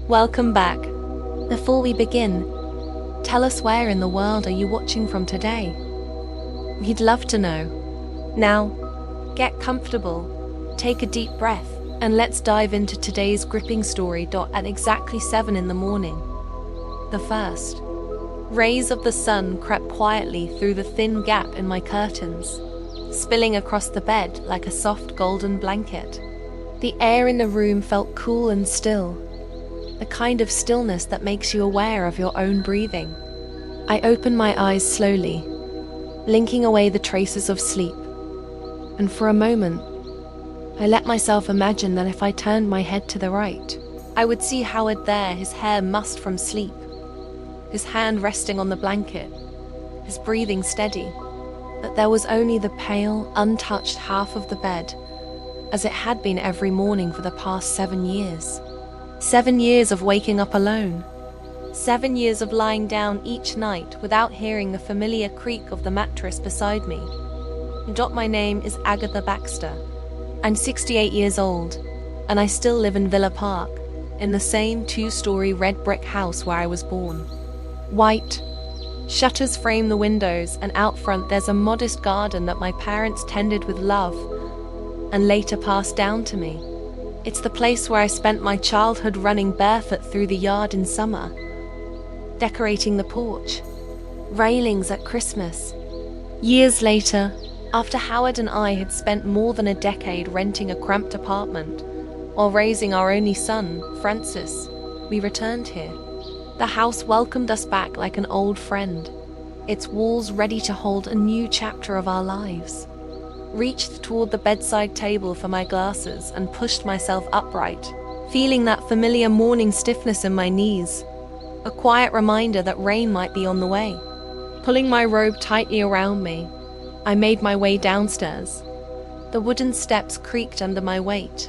Welcome back. Before we begin, tell us where in the world are you watching from today? We'd love to know. Now, get comfortable, take a deep breath, and let's dive into today's gripping story. At exactly 7 in the morning, the first rays of the sun crept quietly through the thin gap in my curtains, spilling across the bed like a soft golden blanket. The air in the room felt cool and still, the kind of stillness that makes you aware of your own breathing. I opened my eyes slowly, blinking away the traces of sleep, and for a moment, I let myself imagine that if I turned my head to the right, I would see Howard there, his hair mussed from sleep, his hand resting on the blanket, his breathing steady. But there was only the pale, untouched half of the bed, as it had been every morning for the past 7 years. 7 years of waking up alone. 7 years of lying down each night without hearing the familiar creak of the mattress beside me. My name is Agatha Baxter. I'm 68 years old, and I still live in Villa Park, in the same 2-story red brick house where I was born. White shutters frame the windows, and out front there's a modest garden that my parents tended with love and later passed down to me. It's the place where I spent my childhood running barefoot through the yard in summer, decorating the porch, railings at Christmas. Years later, after Howard and I had spent more than a decade renting a cramped apartment while raising our only son, Francis, we returned here. The house welcomed us back like an old friend, its walls ready to hold a new chapter of our lives. Reached toward the bedside table for my glasses and pushed myself upright, feeling that familiar morning stiffness in my knees, a quiet reminder that rain might be on the way. Pulling my robe tightly around me, I made my way downstairs. The wooden steps creaked under my weight,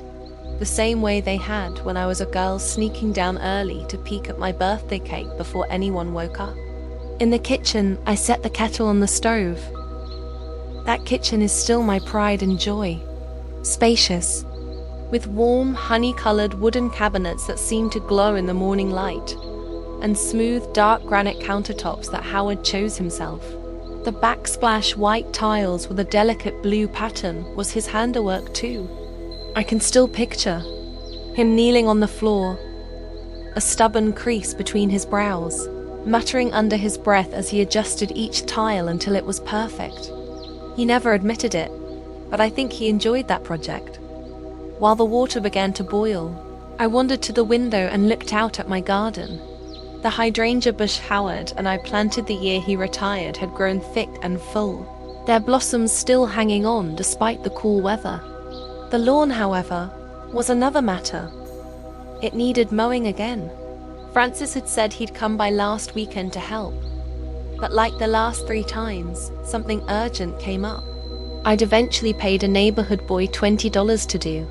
the same way they had when I was a girl sneaking down early to peek at my birthday cake before anyone woke up. In the kitchen, I set the kettle on the stove. That kitchen is still my pride and joy. Spacious, with warm, honey-colored wooden cabinets that seem to glow in the morning light, and smooth, dark granite countertops that Howard chose himself. The backsplash white tiles with a delicate blue pattern was his handiwork too. I can still picture him kneeling on the floor, a stubborn crease between his brows, muttering under his breath as he adjusted each tile until it was perfect. He never admitted it, but I think he enjoyed that project. While the water began to boil, I wandered to the window and looked out at my garden. The hydrangea bush Howard and I planted the year he retired had grown thick and full, their blossoms still hanging on despite the cool weather. The lawn, however, was another matter. It needed mowing again. Francis had said he'd come by last weekend to help, but like the last 3 times, something urgent came up. I'd eventually paid a neighborhood boy $20 to do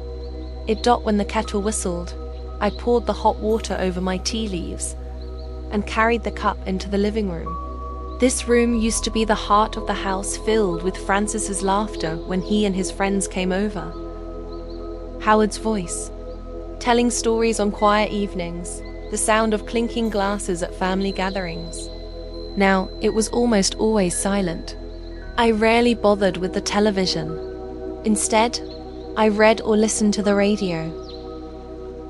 it. When the kettle whistled, I poured the hot water over my tea leaves and carried the cup into the living room. This room used to be the heart of the house, filled with Francis's laughter when he and his friends came over, Howard's voice, telling stories on quiet evenings, the sound of clinking glasses at family gatherings. Now, it was almost always silent. I rarely bothered with the television. Instead, I read or listened to the radio.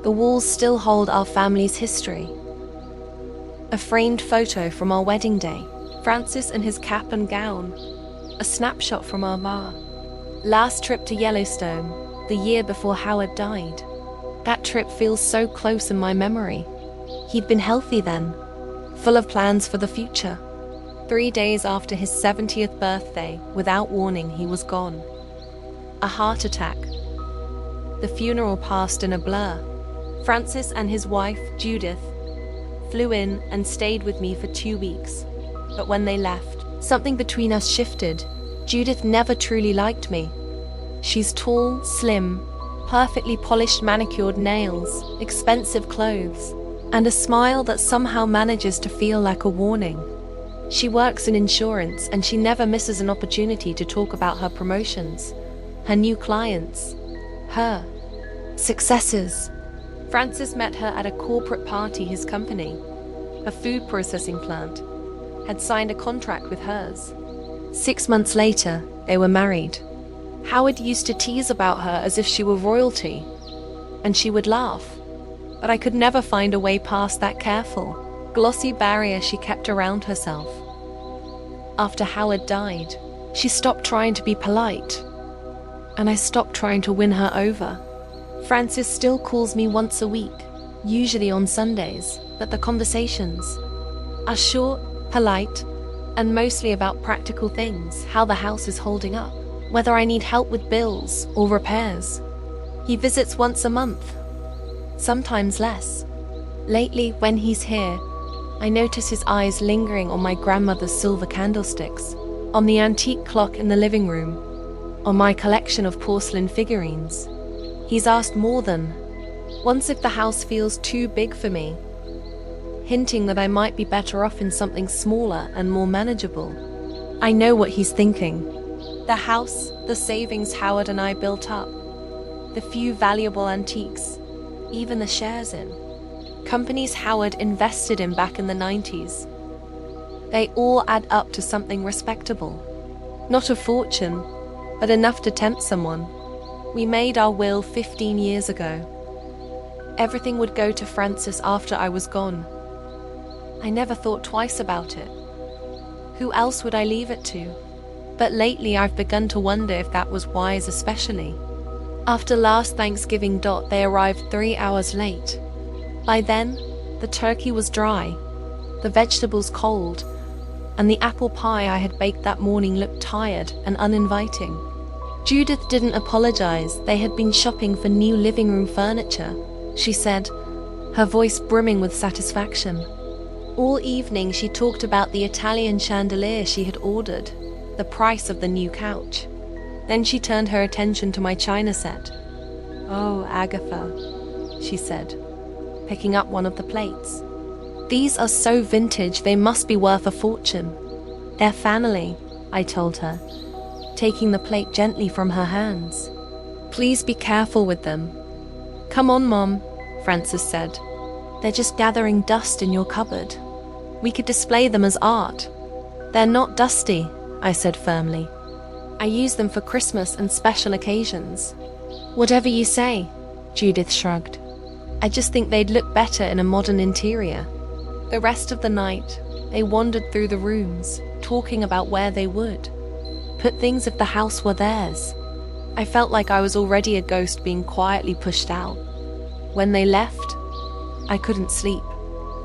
The walls still hold our family's history. A framed photo from our wedding day, Francis in his cap and gown, a snapshot from our bar. Last trip to Yellowstone, the year before Howard died. That trip feels so close in my memory. He'd been healthy then, full of plans for the future. 3 days after his 70th birthday, without warning, he was gone. A heart attack. The funeral passed in a blur. Francis and his wife, Judith, flew in and stayed with me for 2 weeks. But when they left, something between us shifted. Judith never truly liked me. She's tall, slim, perfectly polished manicured nails, expensive clothes, and a smile that somehow manages to feel like a warning. She works in insurance, and she never misses an opportunity to talk about her promotions, her new clients, her successes. Francis met her at a corporate party his company, a food processing plant, had signed a contract with hers. 6 months later, they were married. Howard used to tease about her as if she were royalty, and she would laugh. But I could never find a way past that careful, glossy barrier she kept around herself. After Howard died, she stopped trying to be polite, and I stopped trying to win her over. Francis still calls me once a week, usually on Sundays, but the conversations are short, polite, and mostly about practical things, how the house is holding up, whether I need help with bills or repairs. He visits once a month, sometimes less. Lately, when he's here, I notice his eyes lingering on my grandmother's silver candlesticks, on the antique clock in the living room, on my collection of porcelain figurines. He's asked more than once if the house feels too big for me, hinting that I might be better off in something smaller and more manageable. I know what he's thinking. The house, the savings Howard and I built up, the few valuable antiques, even the shares in companies Howard invested in back in the 90s. They all add up to something respectable. Not a fortune, but enough to tempt someone. We made our will 15 years ago. Everything would go to Francis after I was gone. I never thought twice about it. Who else would I leave it to? But lately I've begun to wonder if that was wise, especially after last Thanksgiving. They arrived 3 hours late. By then, the turkey was dry, the vegetables cold, and the apple pie I had baked that morning looked tired and uninviting. Judith didn't apologize. They had been shopping for new living room furniture, she said, her voice brimming with satisfaction. All evening she talked about the Italian chandelier she had ordered, the price of the new couch. Then she turned her attention to my china set. "Oh, Agatha," she said, picking up one of the plates. "These are so vintage, they must be worth a fortune." "They're family," I told her, taking the plate gently from her hands. "Please be careful with them." "Come on, Mom," Francis said. "They're just gathering dust in your cupboard. We could display them as art." "They're not dusty," I said firmly. "I use them for Christmas and special occasions." "Whatever you say," Judith shrugged. "I just think they'd look better in a modern interior." The rest of the night, they wandered through the rooms, talking about where they would put things if the house were theirs. I felt like I was already a ghost being quietly pushed out. When they left, I couldn't sleep.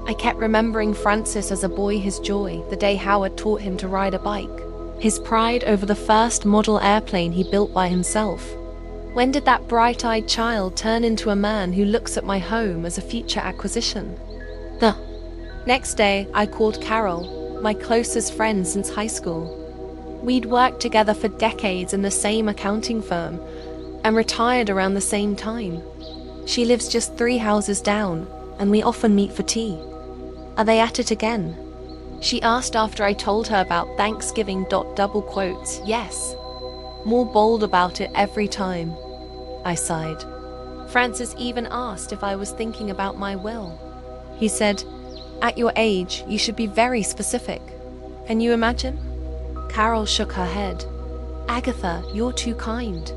I kept remembering Francis as a boy, his joy, the day Howard taught him to ride a bike, his pride over the first model airplane he built by himself. When did that bright-eyed child turn into a man who looks at my home as a future acquisition? The next day, I called Carol, my closest friend since high school. We'd worked together for decades in the same accounting firm and retired around the same time. She lives just 3 houses down, and we often meet for tea. "Are they at it again?" she asked after I told her about Thanksgiving. Double quotes, "Yes." More bold about it every time. I sighed. Francis even asked if I was thinking about my will. He said, "At your age, you should be very specific. Can you imagine?" Carol shook her head. "Agatha, you're too kind.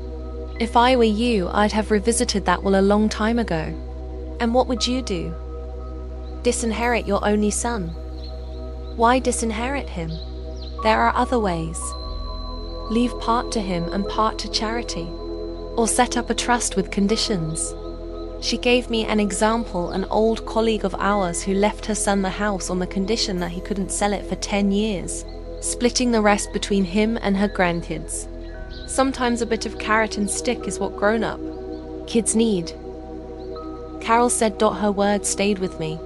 If I were you, I'd have revisited that will a long time ago." "And what would you do?" "Disinherit your only son." "Why disinherit him? There are other ways. Leave part to him and part to charity. Or set up a trust with conditions." She gave me an example, an old colleague of ours who left her son the house on the condition that he couldn't sell it for 10 years, splitting the rest between him and her grandkids. Sometimes a bit of carrot and stick is what grown-up kids need. Carol said. Her words stayed with me.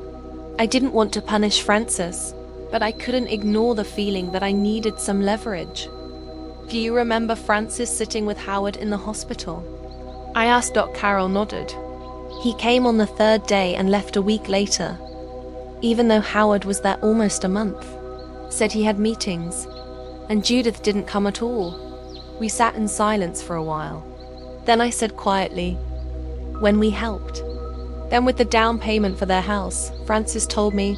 I didn't want to punish Francis, but I couldn't ignore the feeling that I needed some leverage. "Do you remember Francis sitting with Howard in the hospital?" I asked. Carol nodded. "He came on the 3rd day and left a week later, even though Howard was there almost a month. Said he had meetings, and Judith didn't come at all." We sat in silence for a while. Then I said quietly, "When we helped, Then with the down payment for their house, Francis told me,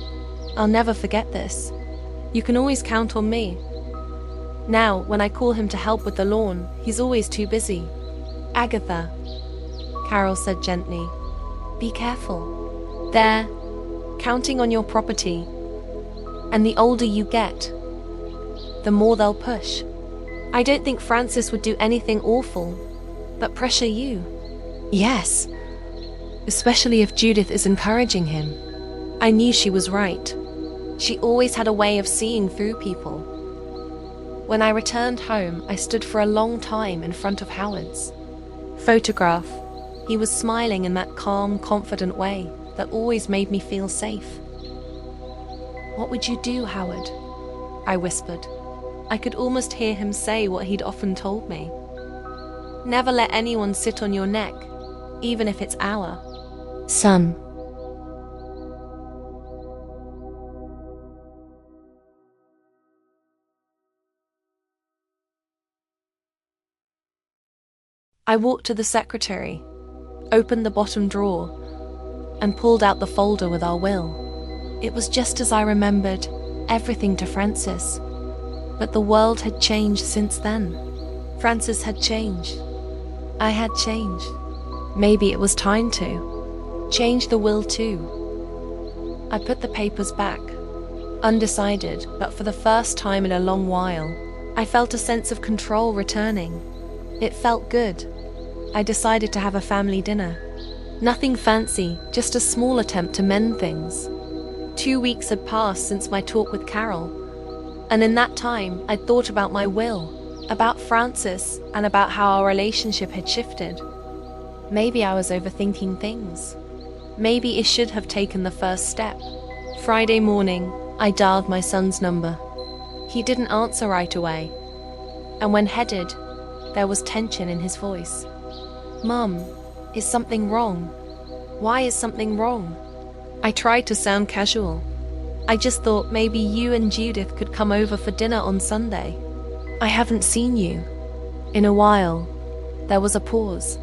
"I'll never forget this. You can always count on me." Now, when I call him to help with the lawn, he's always too busy. "Agatha," Carol said gently, "be careful. They're counting on your property. And the older you get, the more they'll push. I don't think Francis would do anything awful, but pressure you. Yes, especially if Judith is encouraging him." I knew she was right. She always had a way of seeing through people. When I returned home, I stood for a long time in front of Howard's photograph. He was smiling in that calm, confident way that always made me feel safe. "What would you do, Howard?" I whispered. I could almost hear him say what he'd often told me. "Never let anyone sit on your neck, even if it's our son." I walked to the secretary, opened the bottom drawer, and pulled out the folder with our will. It was just as I remembered, everything to Francis. But the world had changed since then. Francis had changed. I had changed. Maybe it was time to change the will too. I put the papers back, undecided, but for the first time in a long while, I felt a sense of control returning. It felt good. I decided to have a family dinner. Nothing fancy, just a small attempt to mend things. 2 weeks had passed since my talk with Carol, and in that time I'd thought about my will, about Francis, and about how our relationship had shifted. Maybe I was overthinking things. Maybe it should have taken the first step. Friday morning, I dialed my son's number. He didn't answer right away, and when headed, there was tension in his voice. "Mum, is something wrong? Why is something wrong?" I tried to sound casual. "I just thought maybe you and Judith could come over for dinner on Sunday. I haven't seen you in a while." There was a pause.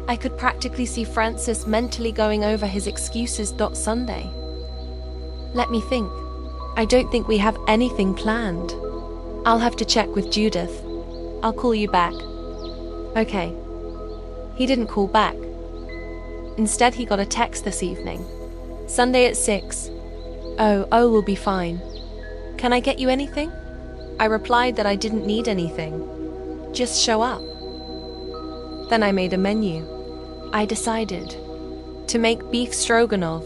I could practically see Francis mentally going over his excuses. Sunday. Let me think. I don't think we have anything planned. I'll have to check with Judith. I'll call you back. Okay. He didn't call back. Instead, he got a text this evening. "Sunday at 6. Oh, we'll be fine. Can I get you anything?" I replied that I didn't need anything. Just show up. Then I made a menu. I decided to make beef stroganoff,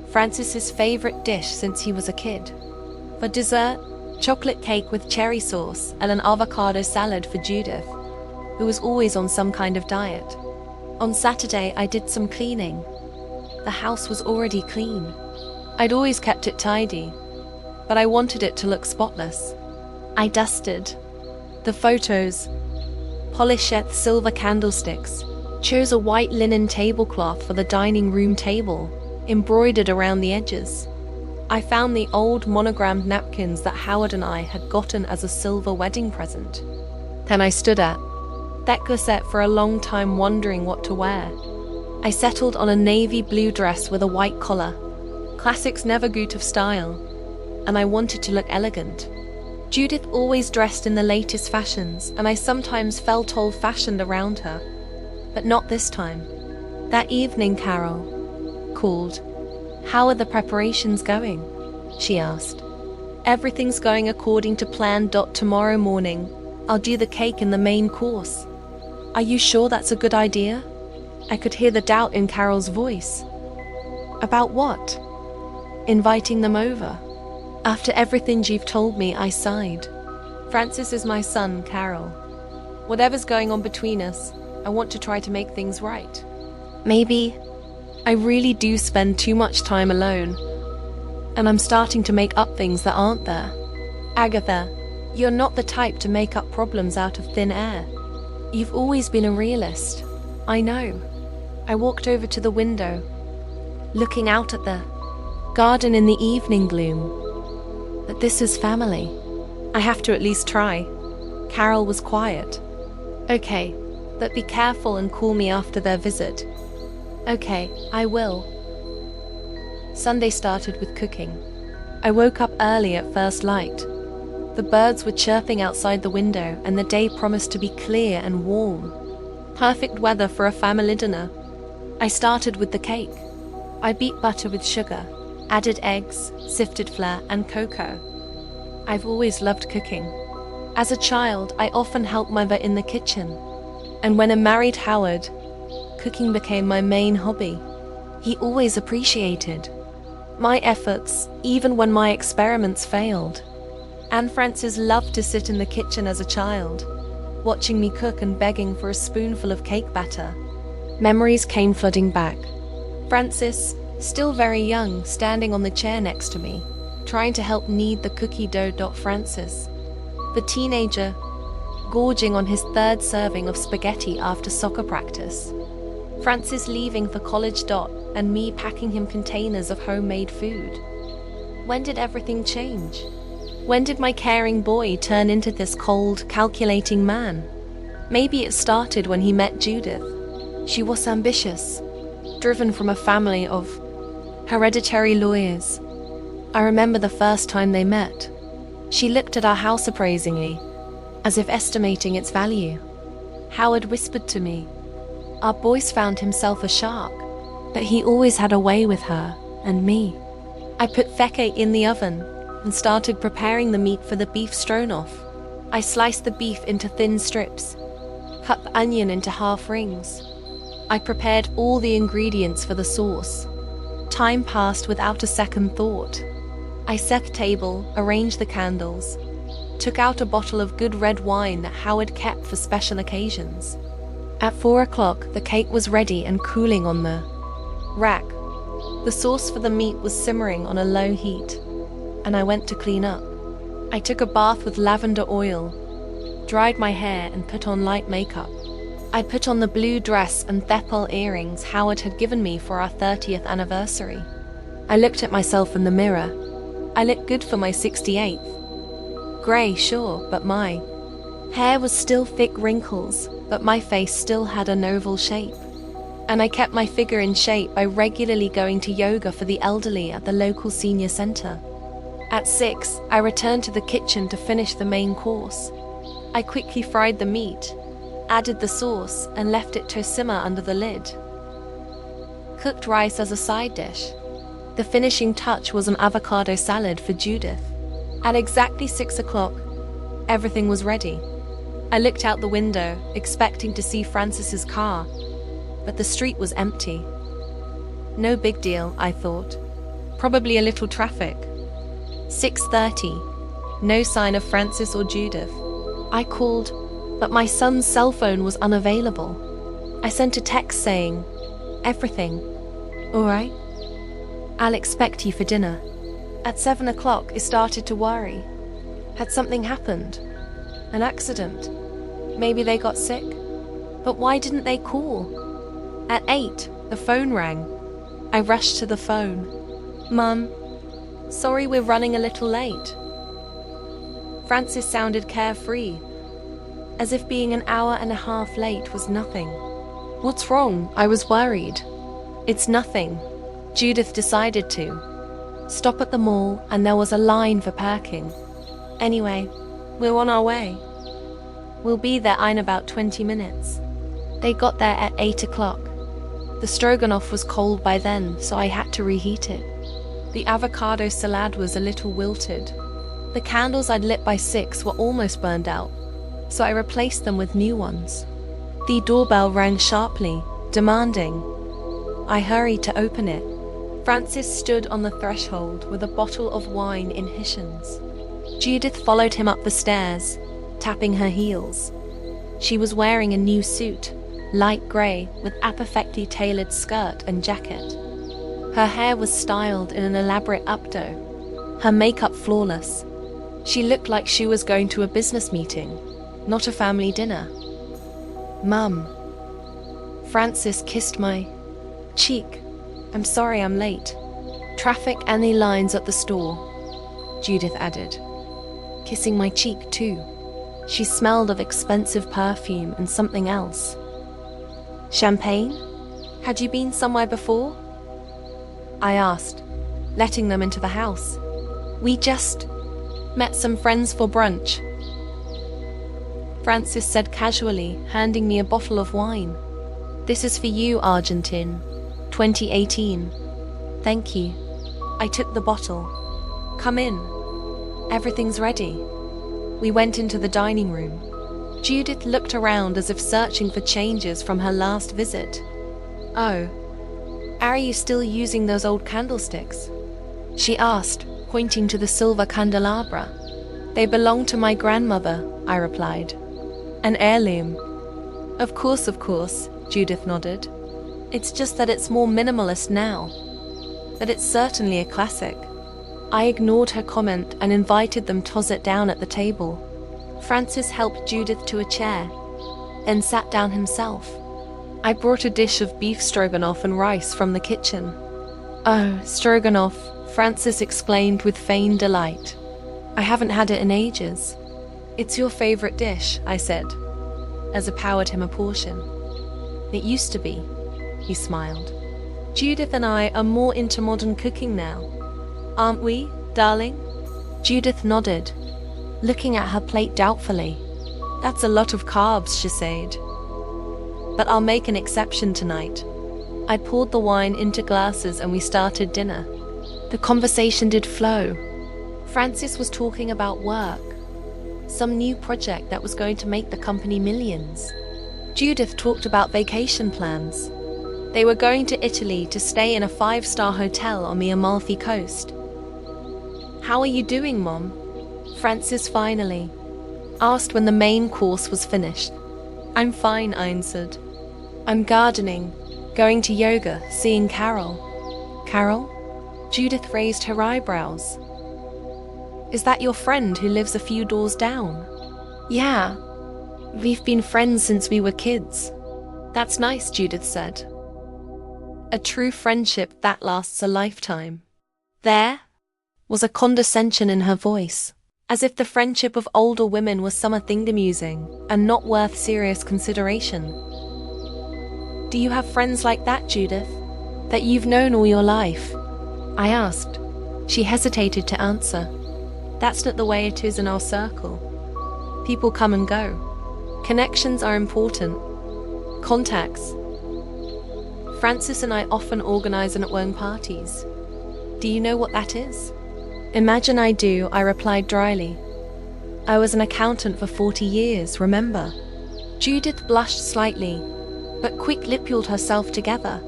Francis's favorite dish since he was a kid. For dessert, chocolate cake with cherry sauce and an avocado salad for Judith, who was always on some kind of diet. On Saturday, I did some cleaning. The house was already clean. I'd always kept it tidy, but I wanted it to look spotless. I dusted the photos, polished silver candlesticks, chose a white linen tablecloth for the dining room table, embroidered around the edges. I found the old monogrammed napkins that Howard and I had gotten as a silver wedding present. Then I stood at that closet for a long time wondering what to wear. I settled on a navy blue dress with a white collar. Classics never go out of style, and I wanted to look elegant. Judith always dressed in the latest fashions, and I sometimes felt old-fashioned around her. But not this time. That evening, Carol called. "How are the preparations going?" she asked. "Everything's going according to plan. Tomorrow morning, I'll do the cake in the main course." "Are you sure that's a good idea?" I could hear the doubt in Carol's voice. "About what?" "Inviting them over." "After everything you've told me," I sighed. "Francis is my son, Carol. Whatever's going on between us, I want to try to make things right. Maybe I really do spend too much time alone, and I'm starting to make up things that aren't there." "Agatha, you're not the type to make up problems out of thin air. You've always been a realist." "I know." I walked over to the window, looking out at the garden in the evening gloom. "But this is family. I have to at least try." Carol was quiet. "Okay, but be careful and call me after their visit." "Okay, I will." Sunday started with cooking. I woke up early at first light. The birds were chirping outside the window and the day promised to be clear and warm. Perfect weather for a family dinner. I started with the cake. I beat butter with sugar, added eggs, sifted flour, and cocoa. I've always loved cooking. As a child, I often helped mother in the kitchen. And when I married Howard, cooking became my main hobby. He always appreciated my efforts, even when my experiments failed. Anne Francis loved to sit in the kitchen as a child, watching me cook and begging for a spoonful of cake batter. Memories came flooding back. Francis, still very young, standing on the chair next to me, trying to help knead the cookie dough. Francis, the teenager, gorging on his third serving of spaghetti after soccer practice. Francis leaving for college. And me packing him containers of homemade food. When did everything change? When did my caring boy turn into this cold, calculating man? Maybe it started when he met Judith. She was ambitious, driven from a family of hereditary lawyers. I remember the first time they met. She looked at our house appraisingly, as if estimating its value. Howard whispered to me, "Our boy's found himself a shark." But he always had a way with her and me. I put feke in the oven and started preparing the meat for the beef stroganoff. I sliced the beef into thin strips, cut the onion into half rings. I prepared all the ingredients for the sauce. Time passed without a second thought. I set the table, arranged the candles, took out a bottle of good red wine that Howard kept for special occasions. At 4 o'clock, the cake was ready and cooling on the rack. The sauce for the meat was simmering on a low heat, and I went to clean up. I took a bath with lavender oil, dried my hair and put on light makeup. I put on the blue dress and thepal earrings Howard had given me for our 30th anniversary. I looked at myself in the mirror. I looked good for my 68th. Grey, sure, but my hair was still thick wrinkles, but my face still had an oval shape. And I kept my figure in shape by regularly going to yoga for the elderly at the local senior center. At 6, I returned to the kitchen to finish the main course. I quickly fried the meat, added the sauce, and left it to simmer under the lid. Cooked rice as a side dish. The finishing touch was an avocado salad for Judith. At exactly 6 o'clock, everything was ready. I looked out the window, expecting to see Francis's car, but the street was empty. No big deal, I thought. Probably a little traffic. 6:30. No sign of Francis or Judith. I called, but my son's cell phone was unavailable. I sent a text saying, "Everything all right? I'll expect you for dinner." At 7 o'clock, I started to worry. Had something happened? An accident? Maybe they got sick? But why didn't they call? At 8, the phone rang. I rushed to the phone. "Mum, sorry we're running a little late." Francis sounded carefree, as if being an hour and a half late was nothing. "What's wrong?" I was worried. "It's nothing." Judith decided to stop at the mall and there was a line for parking. "Anyway, we're on our way. We'll be there in about 20 minutes. They got there at 8 o'clock. The stroganoff was cold by then, so I had to reheat it. The avocado salad was a little wilted. The candles I'd lit by 6 were almost burned out, so I replaced them with new ones. The doorbell rang sharply, demanding. I hurried to open it. Francis stood on the threshold with a bottle of wine in his hands. Judith followed him up the stairs, tapping her heels. She was wearing a new suit, light grey, with a perfectly tailored skirt and jacket. Her hair was styled in an elaborate updo, her makeup flawless. She looked like she was going to a business meeting, not a family dinner. "Mum." Francis kissed my cheek. "I'm sorry I'm late. Traffic and the lines at the store," Judith added, kissing my cheek too. She smelled of expensive perfume and something else. "Champagne? Had you been somewhere before?" I asked, letting them into the house. We just met some friends for brunch, Francis said casually, handing me a bottle of wine. This is for you, Argentine. 2018. Thank you. I took the bottle. Come in. Everything's ready. We went into the dining room. Judith looked around as if searching for changes from her last visit. Oh, are you still using those old candlesticks? She asked, pointing to the silver candelabra. They belong to my grandmother, I replied. An heirloom. Of course, Judith nodded. It's just that it's more minimalist now. But it's certainly a classic. I ignored her comment and invited them to toss it down at the table. Francis helped Judith to a chair and sat down himself. I brought a dish of beef stroganoff and rice from the kitchen. Oh, stroganoff, Francis exclaimed with feigned delight. I haven't had it in ages. It's your favorite dish, I said, as I poured him a portion. It used to be, he smiled. Judith and I are more into modern cooking now. Aren't we, darling? Judith nodded, looking at her plate doubtfully. That's a lot of carbs, she said. But I'll make an exception tonight. I poured the wine into glasses and we started dinner. The conversation did flow. Francis was talking about work, some new project that was going to make the company millions. Judith talked about vacation plans. They were going to Italy to stay in a 5-star hotel on the Amalfi Coast. How are you doing, Mom? Francis finally asked when the main course was finished. I'm fine, I answered. I'm gardening, going to yoga, seeing Carol. Carol? Judith raised her eyebrows. Is that your friend who lives a few doors down? Yeah. We've been friends since we were kids. That's nice, Judith said. A true friendship that lasts a lifetime. There was a condescension in her voice, as if the friendship of older women was something amusing and not worth serious consideration. Do you have friends like that, Judith, that you've known all your life? I asked. She hesitated to answer. That's not the way it is in our circle. People come and go. Connections are important. Contacts. Francis and I often organize and own parties. Do you know what that is? Imagine I do, I replied dryly. I was an accountant for 40 years, remember? Judith blushed slightly, but quickly pulled herself together.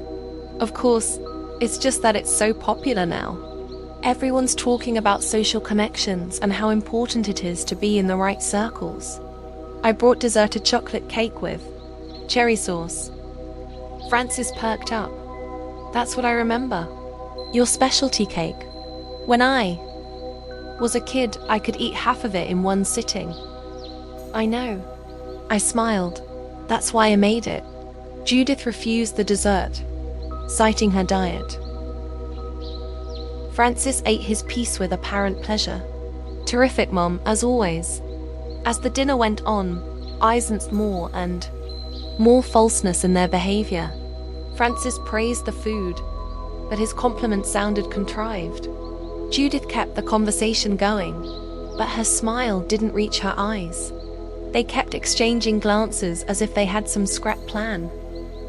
Of course, it's just that it's so popular now. Everyone's talking about social connections and how important it is to be in the right circles. I brought deserted chocolate cake with cherry sauce. Francis perked up. That's what I remember. Your specialty cake. When I was a kid, I could eat half of it in one sitting. I know. I smiled. That's why I made it. Judith refused the dessert, citing her diet. Francis ate his piece with apparent pleasure. Terrific, Mom, as always. As the dinner went on, I sensed more and more falseness in their behavior. Francis praised the food, but his compliments sounded contrived. Judith kept the conversation going, but her smile didn't reach her eyes. They kept exchanging glances as if they had some scrap plan.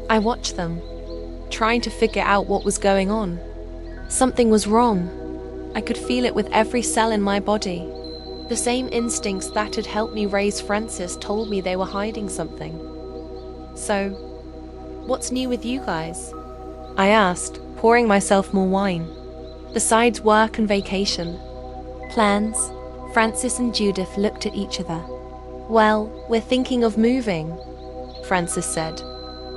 I watched them, trying to figure out what was going on. Something was wrong. I could feel it with every cell in my body. The same instincts that had helped me raise Francis told me they were hiding something. So, what's new with you guys? I asked, pouring myself more wine. Besides work and vacation. Plans? Francis and Judith looked at each other. Well, we're thinking of moving, Francis said.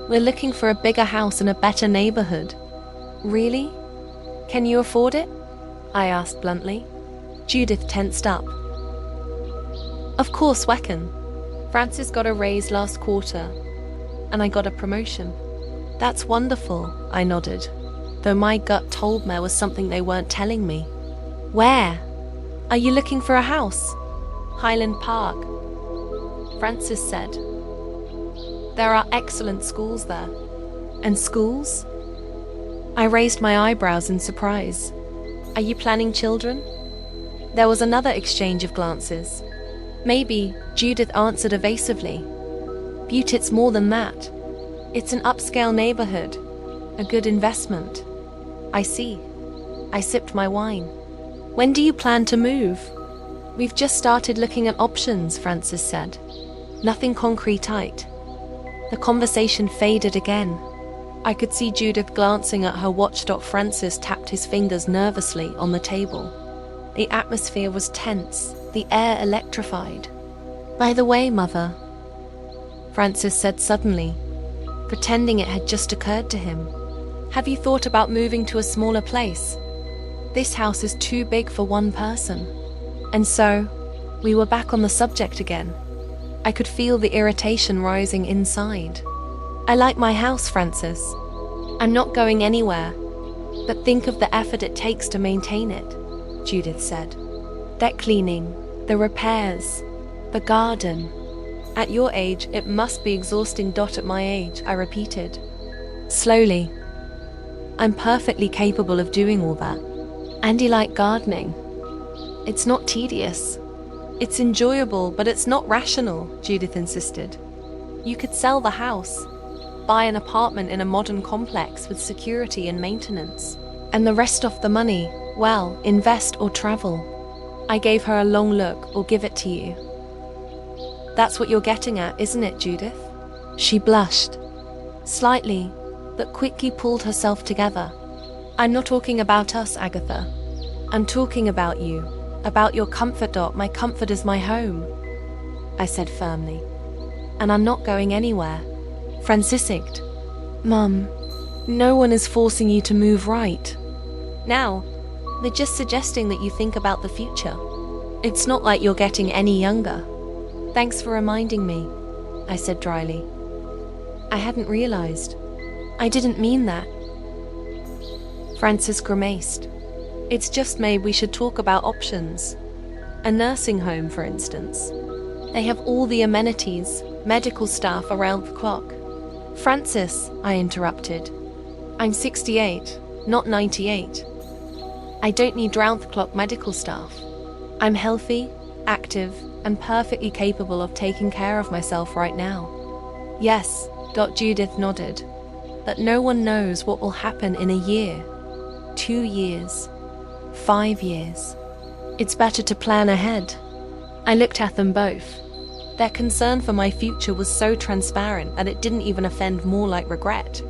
We're looking for a bigger house in a better neighborhood. Really? Can you afford it? I asked bluntly. Judith tensed up. Of course, Wecken. Francis got a raise last quarter, and I got a promotion. That's wonderful, I nodded, though my gut told me there was something they weren't telling me. Where? Are you looking for a house? Highland Park, Francis said. There are excellent schools there. And schools? I raised my eyebrows in surprise. Are you planning children? There was another exchange of glances. Maybe, Judith answered evasively. Butte, it's more than that. It's an upscale neighborhood. A good investment. I see. I sipped my wine. When do you plan to move? We've just started looking at options, Francis said. Nothing concrete yet. The conversation faded again. I could see Judith glancing at her watch. Francis tapped his fingers nervously on the table. The atmosphere was tense, the air electrified. By the way, Mother, Francis said suddenly, pretending it had just occurred to him. Have you thought about moving to a smaller place? This house is too big for one person. And so, we were back on the subject again. I could feel the irritation rising inside. I like my house, Francis. I'm not going anywhere. But think of the effort it takes to maintain it, Judith said. Deck cleaning, the repairs, the garden. At your age, it must be exhausting. At my age, I repeated. Slowly. I'm perfectly capable of doing all that. And you like gardening. It's not tedious. It's enjoyable, but it's not rational, Judith insisted. You could sell the house, buy an apartment in a modern complex with security and maintenance, and the rest of the money, well, invest or travel. I gave her a long look. Or give it to you. That's what you're getting at, isn't it, Judith? She blushed. Slightly, but quickly pulled herself together. I'm not talking about us, Agatha. I'm talking about you. About your comfort. My comfort is my home, I said firmly. And I'm not going anywhere. Francis sigged. Mum, no one is forcing you to move right now. They're just suggesting that you think about the future. It's not like you're getting any younger. Thanks for reminding me, I said dryly. I hadn't realized. I didn't mean that. Francis grimaced. It's just maybe we should talk about options. A nursing home, for instance. They have all the amenities, medical staff around the clock. Francis, I interrupted. I'm 68, not 98. I don't need round-the-clock medical staff. I'm healthy, active, and perfectly capable of taking care of myself right now. Yes, Judith nodded. But no one knows what will happen in a year, 2 years, 5 years. It's better to plan ahead. I looked at them both. Their concern for my future was so transparent that it didn't even offend, more like regret.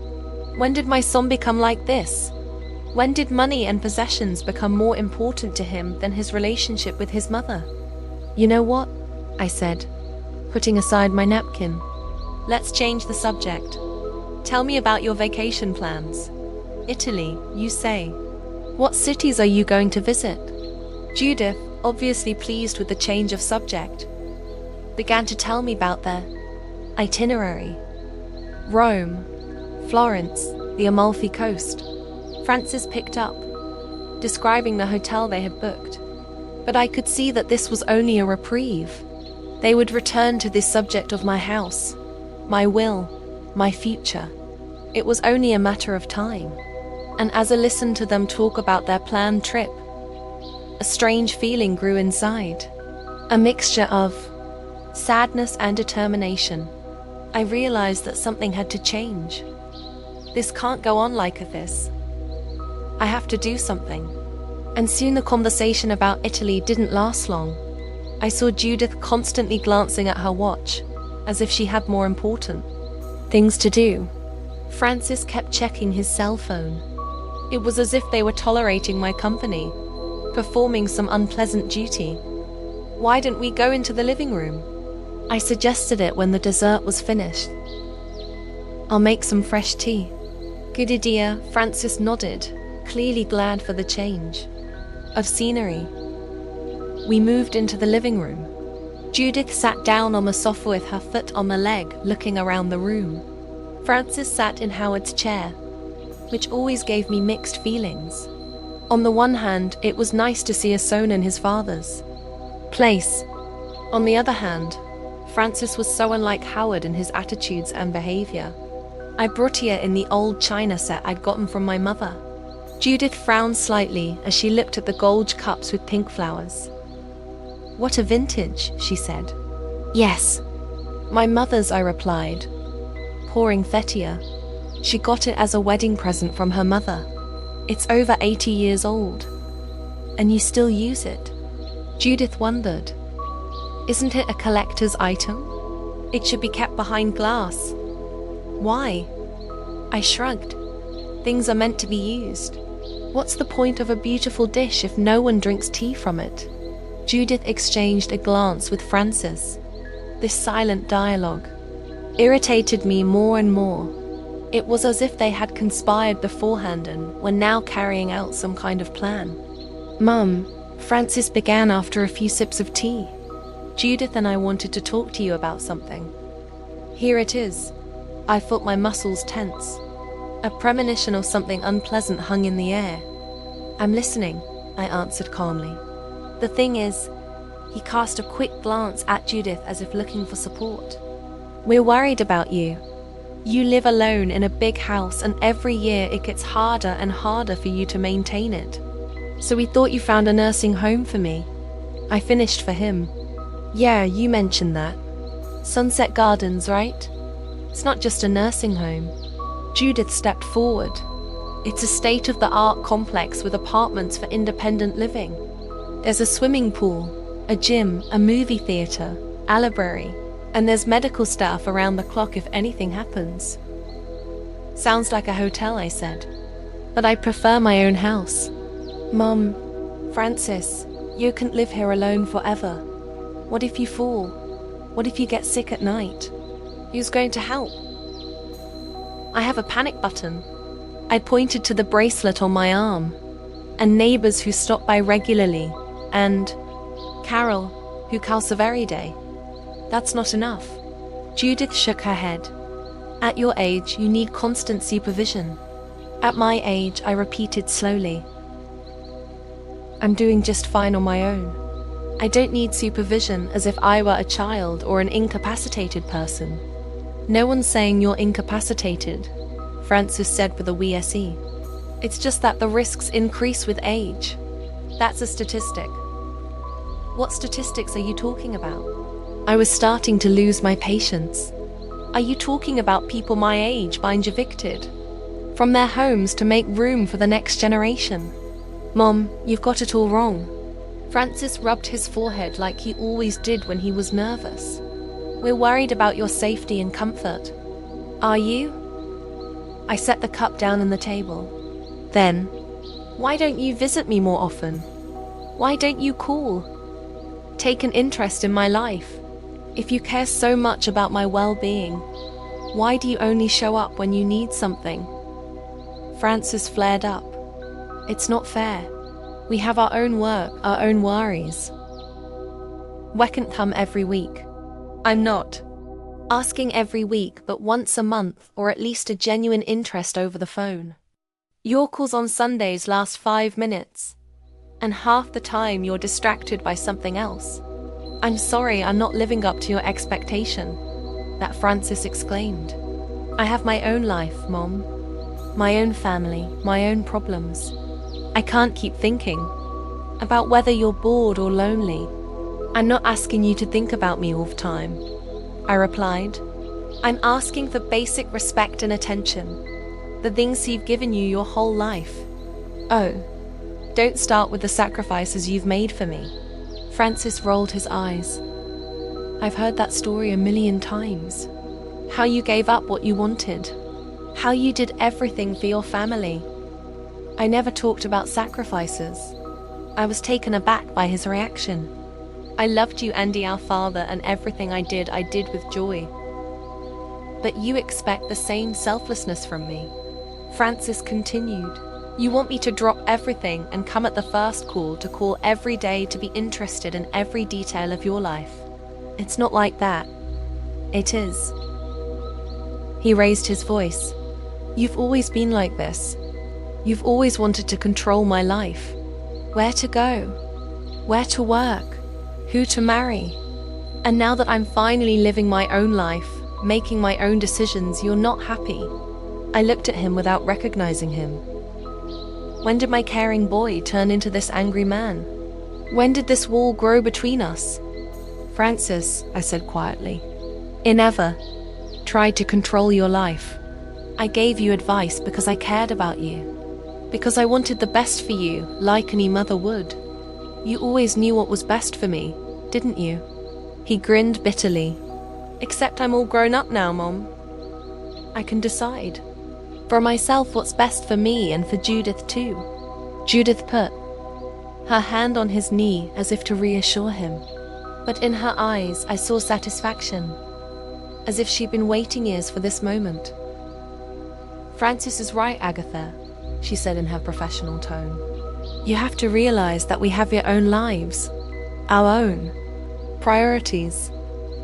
When did my son become like this? When did money and possessions become more important to him than his relationship with his mother? You know what? I said, putting aside my napkin. Let's change the subject. Tell me about your vacation plans. Italy, you say. What cities are you going to visit? Judith, obviously pleased with the change of subject, began to tell me about their itinerary. Rome, Florence, the Amalfi Coast. Francis picked up, describing the hotel they had booked. But I could see that this was only a reprieve. They would return to this subject of my house, my will, my future. It was only a matter of time. And as I listened to them talk about their planned trip, a strange feeling grew inside. A mixture of sadness and determination. I realized that something had to change. This can't go on like this. I have to do something. And soon the conversation about Italy didn't last long. I saw Judith constantly glancing at her watch, as if she had more important things to do. Francis kept checking his cell phone. It was as if they were tolerating my company, performing some unpleasant duty. Why didn't we go into the living room? I suggested it when the dessert was finished. I'll make some fresh tea. Good idea, Francis nodded, clearly glad for the change of scenery. We moved into the living room. Judith sat down on the sofa with her foot on the leg, looking around the room. Francis sat in Howard's chair, which always gave me mixed feelings. On the one hand, it was nice to see a son in his father's place. On the other hand, Francis was so unlike Howard in his attitudes and behavior. I brought her in the old china set I'd gotten from my mother. Judith frowned slightly as she looked at the gold cups with pink flowers. "What a vintage," she said. "Yes, my mother's," I replied, pouring Thetia. "She got it as a wedding present from her mother. It's over 80 years old. And you still use it?" Judith wondered. "Isn't it a collector's item? It should be kept behind glass." "Why?" I shrugged. "Things are meant to be used. What's the point of a beautiful dish if no one drinks tea from it?" Judith exchanged a glance with Francis. This silent dialogue irritated me more and more. It was as if they had conspired beforehand and were now carrying out some kind of plan. "Mum," Francis began after a few sips of tea, "Judith and I wanted to talk to you about something." "Here it is." I felt my muscles tense. A premonition of something unpleasant hung in the air. "I'm listening," I answered calmly. "The thing is," he cast a quick glance at Judith as if looking for support. "We're worried about you. You live alone in a big house and every year it gets harder and harder for you to maintain it. So we thought you found a nursing home for me." I finished for him. "Yeah, you mentioned that. Sunset Gardens, right? It's not just a nursing home." Judith stepped forward. "It's a state-of-the-art complex with apartments for independent living. There's a swimming pool, a gym, a movie theater, a library, and there's medical staff around the clock if anything happens." "Sounds like a hotel," I said. "But I prefer my own house." "Mum, Francis, you can't live here alone forever. What if you fall? What if you get sick at night? Who's going to help?" "I have a panic button." I pointed to the bracelet on my arm. "And neighbors who stop by regularly. And Carol, who calls every day." "That's not enough." Judith shook her head. "At your age, you need constant supervision." "At my age," I repeated slowly, "I'm doing just fine on my own. I don't need supervision as if I were a child or an incapacitated person." "No one's saying you're incapacitated," Francis said with a wee se. "It's just that the risks increase with age. That's a statistic." "What statistics are you talking about?" I was starting to lose my patience. "Are you talking about people my age being evicted from their homes to make room for the next generation?" "Mom, you've got it all wrong." Francis rubbed his forehead like he always did when he was nervous. "We're worried about your safety and comfort." "Are you?" I set the cup down on the table. "Then, why don't you visit me more often? Why don't you call? Take an interest in my life? If you care so much about my well-being, why do you only show up when you need something?" Francis flared up. "It's not fair. We have our own work, our own worries. We can't come every week." "I'm not asking every week, but once a month, or at least a genuine interest over the phone. Your calls on Sundays last 5 minutes, and half the time you're distracted by something else." "I'm sorry I'm not living up to your expectation," that Francis exclaimed. "I have my own life, Mom. My own family, my own problems. I can't keep thinking about whether you're bored or lonely." "I'm not asking you to think about me all the time," I replied. "I'm asking for basic respect and attention. The things you've given you your whole life." "Oh, don't start with the sacrifices you've made for me." Francis rolled his eyes. "I've heard that story a million times. How you gave up what you wanted. How you did everything for your family." I never talked about sacrifices. I was taken aback by his reaction. "I loved you, Andy, our father, and everything I did with joy. But you expect the same selflessness from me," Francis continued. "You want me to drop everything and come at the first call, to call every day, to be interested in every detail of your life. It's not like that." "It is." He raised his voice. "You've always been like this. You've always wanted to control my life. Where to go, where to work, who to marry. And now that I'm finally living my own life, making my own decisions, you're not happy." I looked at him without recognizing him. When did my caring boy turn into this angry man? When did this wall grow between us? Francis, I said quietly, I never tried to control your life. I gave you advice because I cared about you, because I wanted the best for you, like any mother would. You always knew what was best for me, didn't you? He grinned bitterly. Except I'm all grown up now, Mom. I can decide for myself what's best for me and for Judith too. Judith put her hand on his knee as if to reassure him, but in her eyes I saw satisfaction, as if she'd been waiting years for this moment. Francis is right, Agatha, she said in her professional tone. You have to realize that we have your own lives, our own priorities.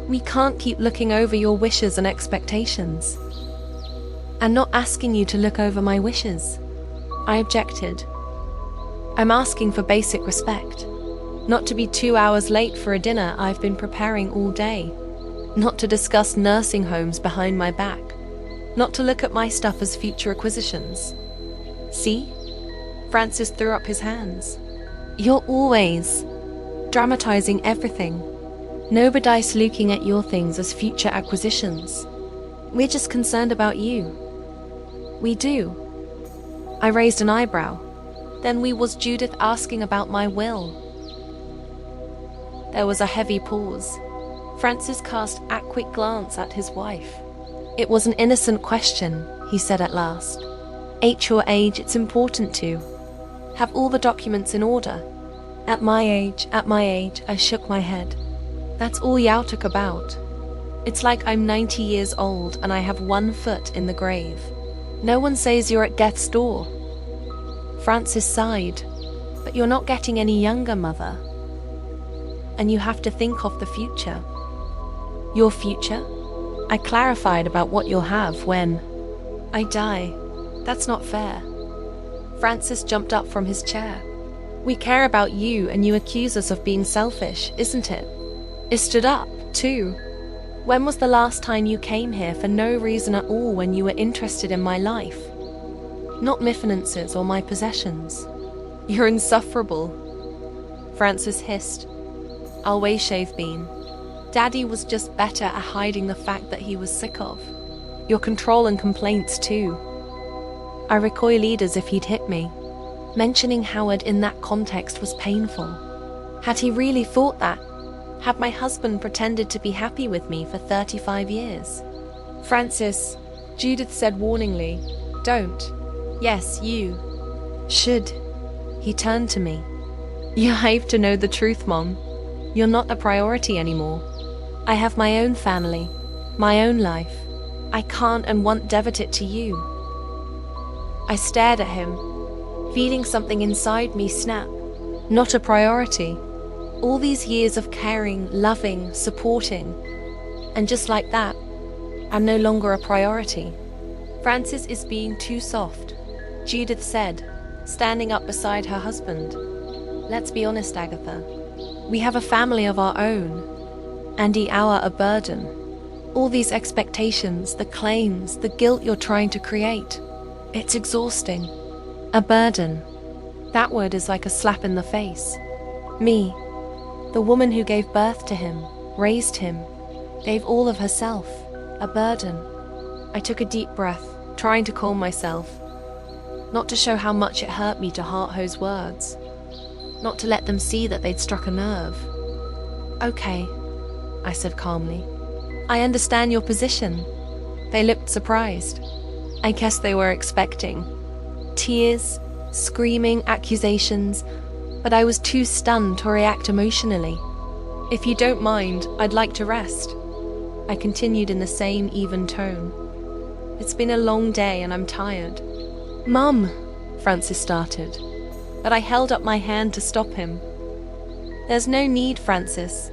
We can't keep looking over your wishes and expectations. And not asking you to look over my wishes. I objected. I'm asking for basic respect. Not to be 2 hours late for a dinner I've been preparing all day. Not to discuss nursing homes behind my back. Not to look at my stuff as future acquisitions. See? Francis threw up his hands. You're always dramatizing everything. Nobody's looking at your things as future acquisitions. We're just concerned about you. We do. I raised an eyebrow. Then was Judith asking about my will? There was a heavy pause. Francis cast a quick glance at his wife. It was an innocent question, he said at last. At your age, it's important to have all the documents in order. At my age, I shook my head. That's all you talk about. It's like I'm 90 years old and I have 1 foot in the grave. No one says you're at death's door. Francis sighed. But you're not getting any younger, Mother. And you have to think of the future. Your future? I clarified about what you'll have when I die. That's not fair. Francis jumped up from his chair. We care about you and you accuse us of being selfish, isn't it? He stood up, too. When was the last time you came here for no reason at all when you were interested in my life? Not my finances or my possessions. You're insufferable. Francis hissed. Always shave been. Daddy was just better at hiding the fact that he was sick of. Your control and complaints too. I recoiled as if he'd hit me. Mentioning Howard in that context was painful. Had he really thought that? Had my husband pretended to be happy with me for 35 years? Francis, Judith said warningly, don't. Yes, you should. He turned to me. You have to know the truth, Mom. You're not a priority anymore. I have my own family, my own life. I can't and won't devote it to you. I stared at him, feeling something inside me snap. Not a priority. All these years of caring, loving, supporting, and just like that, I'm no longer a priority. Francis is being too soft, Judith said, standing up beside her husband. Let's be honest, Agatha. We have a family of our own, and our a burden. All these expectations, the claims, the guilt you're trying to create. It's exhausting. A burden. That word is like a slap in the face. Me, the woman who gave birth to him, raised him, gave all of herself, a burden. I took a deep breath, trying to calm myself. Not to show how much it hurt me to heart Ho's words. Not to let them see that they'd struck a nerve. Okay, I said calmly. I understand your position. They looked surprised. I guess they were expecting. Tears, screaming, accusations, but I was too stunned to react emotionally. If you don't mind, I'd like to rest. I continued in the same even tone. It's been a long day and I'm tired. Mum, Francis started, but I held up my hand to stop him. There's no need, Francis.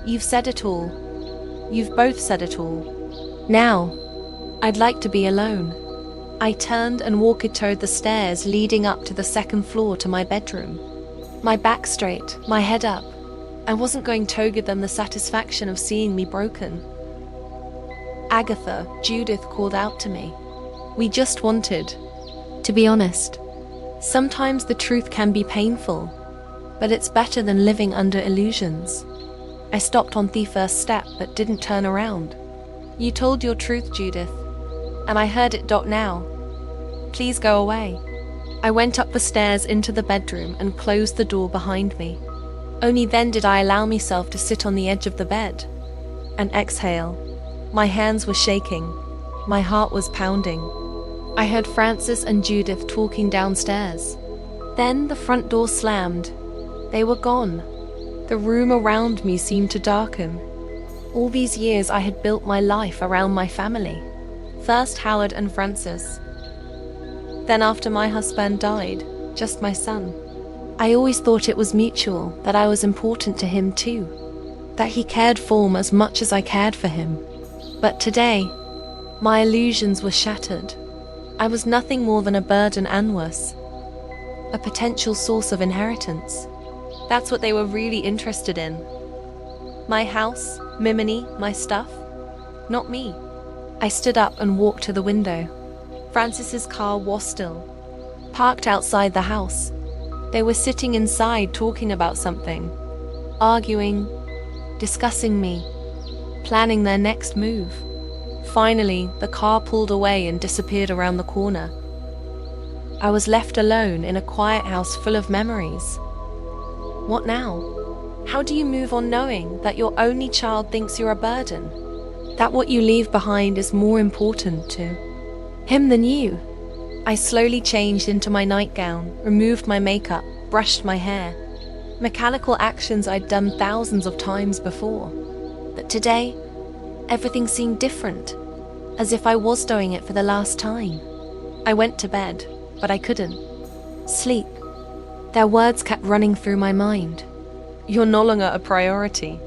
You've said it all. You've both said it all. Now, I'd like to be alone. I turned and walked toward the stairs leading up to the second floor to my bedroom. My back straight, my head up. I wasn't going to give them the satisfaction of seeing me broken. Agatha, Judith called out to me. We just wanted, to be honest, Sometimes the truth can be painful, but it's better than living under illusions. I stopped on the first step but didn't turn around. You told your truth, Judith, and I heard it. Now. Please go away. I went up the stairs into the bedroom and closed the door behind me. Only then did I allow myself to sit on the edge of the bed and exhale. My hands were shaking. My heart was pounding. I heard Francis and Judith talking downstairs. Then the front door slammed. They were gone. The room around me seemed to darken. All these years I had built my life around my family. First Howard and Francis. Then after my husband died, just my son. I always thought it was mutual, that I was important to him too, that he cared for me as much as I cared for him. But today, my illusions were shattered. I was nothing more than a burden and worse, a potential source of inheritance. That's what they were really interested in. My house, Mimini, my stuff, not me. I stood up and walked to the window. Francis's car was still parked outside the house. They were sitting inside talking about something, arguing, discussing me, planning their next move. Finally, the car pulled away and disappeared around the corner. I was left alone in a quiet house full of memories. What now? How do you move on knowing that your only child thinks you're a burden? That what you leave behind is more important to him than you? I slowly changed into my nightgown, removed my makeup, brushed my hair. Mechanical actions I'd done thousands of times before. But today, everything seemed different, as if I was doing it for the last time. I went to bed, but I couldn't sleep. Their words kept running through my mind. You're no longer a priority.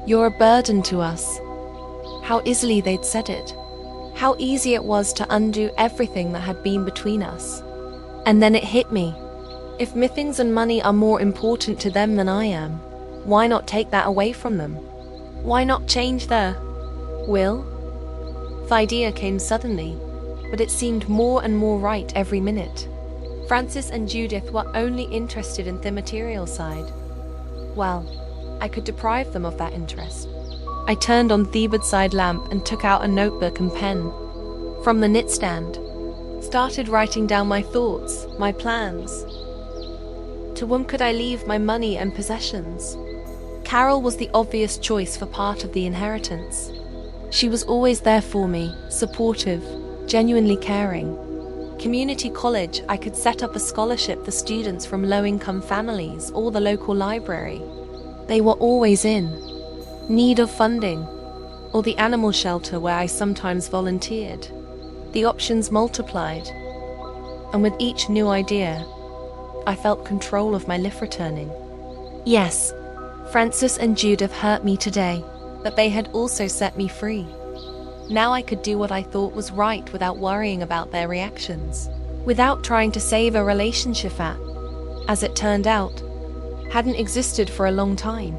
You're a burden to us. How easily they'd said it. How easy it was to undo everything that had been between us. And then it hit me. If mythings and money are more important to them than I am, why not take that away from them? Why not change their will? The idea came suddenly, but it seemed more and more right every minute. Francis and Judith were only interested in the material side. Well, I could deprive them of that interest. I turned on the bedside lamp and took out a notebook and pen from the knitstand. Started writing down my thoughts, my plans. To whom could I leave my money and possessions? Carol was the obvious choice for part of the inheritance. She was always there for me, supportive, genuinely caring. Community college, I could set up a scholarship for students from low-income families or the local library. They were always in need of funding, or the animal shelter where I sometimes volunteered. The options multiplied, and with each new idea, I felt control of my life returning. Yes, Francis and Judith hurt me today, but they had also set me free. Now I could do what I thought was right without worrying about their reactions, without trying to save a relationship that, as it turned out, hadn't existed for a long time.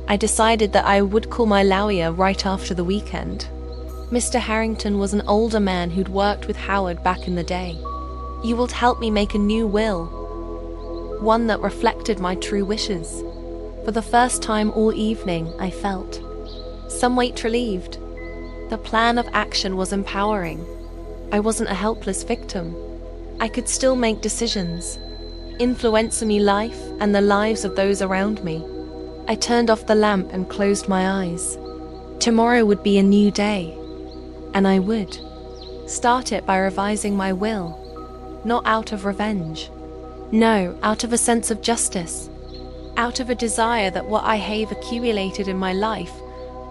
I decided that I would call my lawyer right after the weekend. Mr. Harrington was an older man who'd worked with Howard back in the day. You will help me make a new will, one that reflected my true wishes. For the first time all evening, I felt some weight relieved. The plan of action was empowering. I wasn't a helpless victim. I could still make decisions, influencing my life and the lives of those around me. I turned off the lamp and closed my eyes. Tomorrow would be a new day, and I would start it by revising my will, not out of revenge. No, out of a sense of justice, out of a desire that what I have accumulated in my life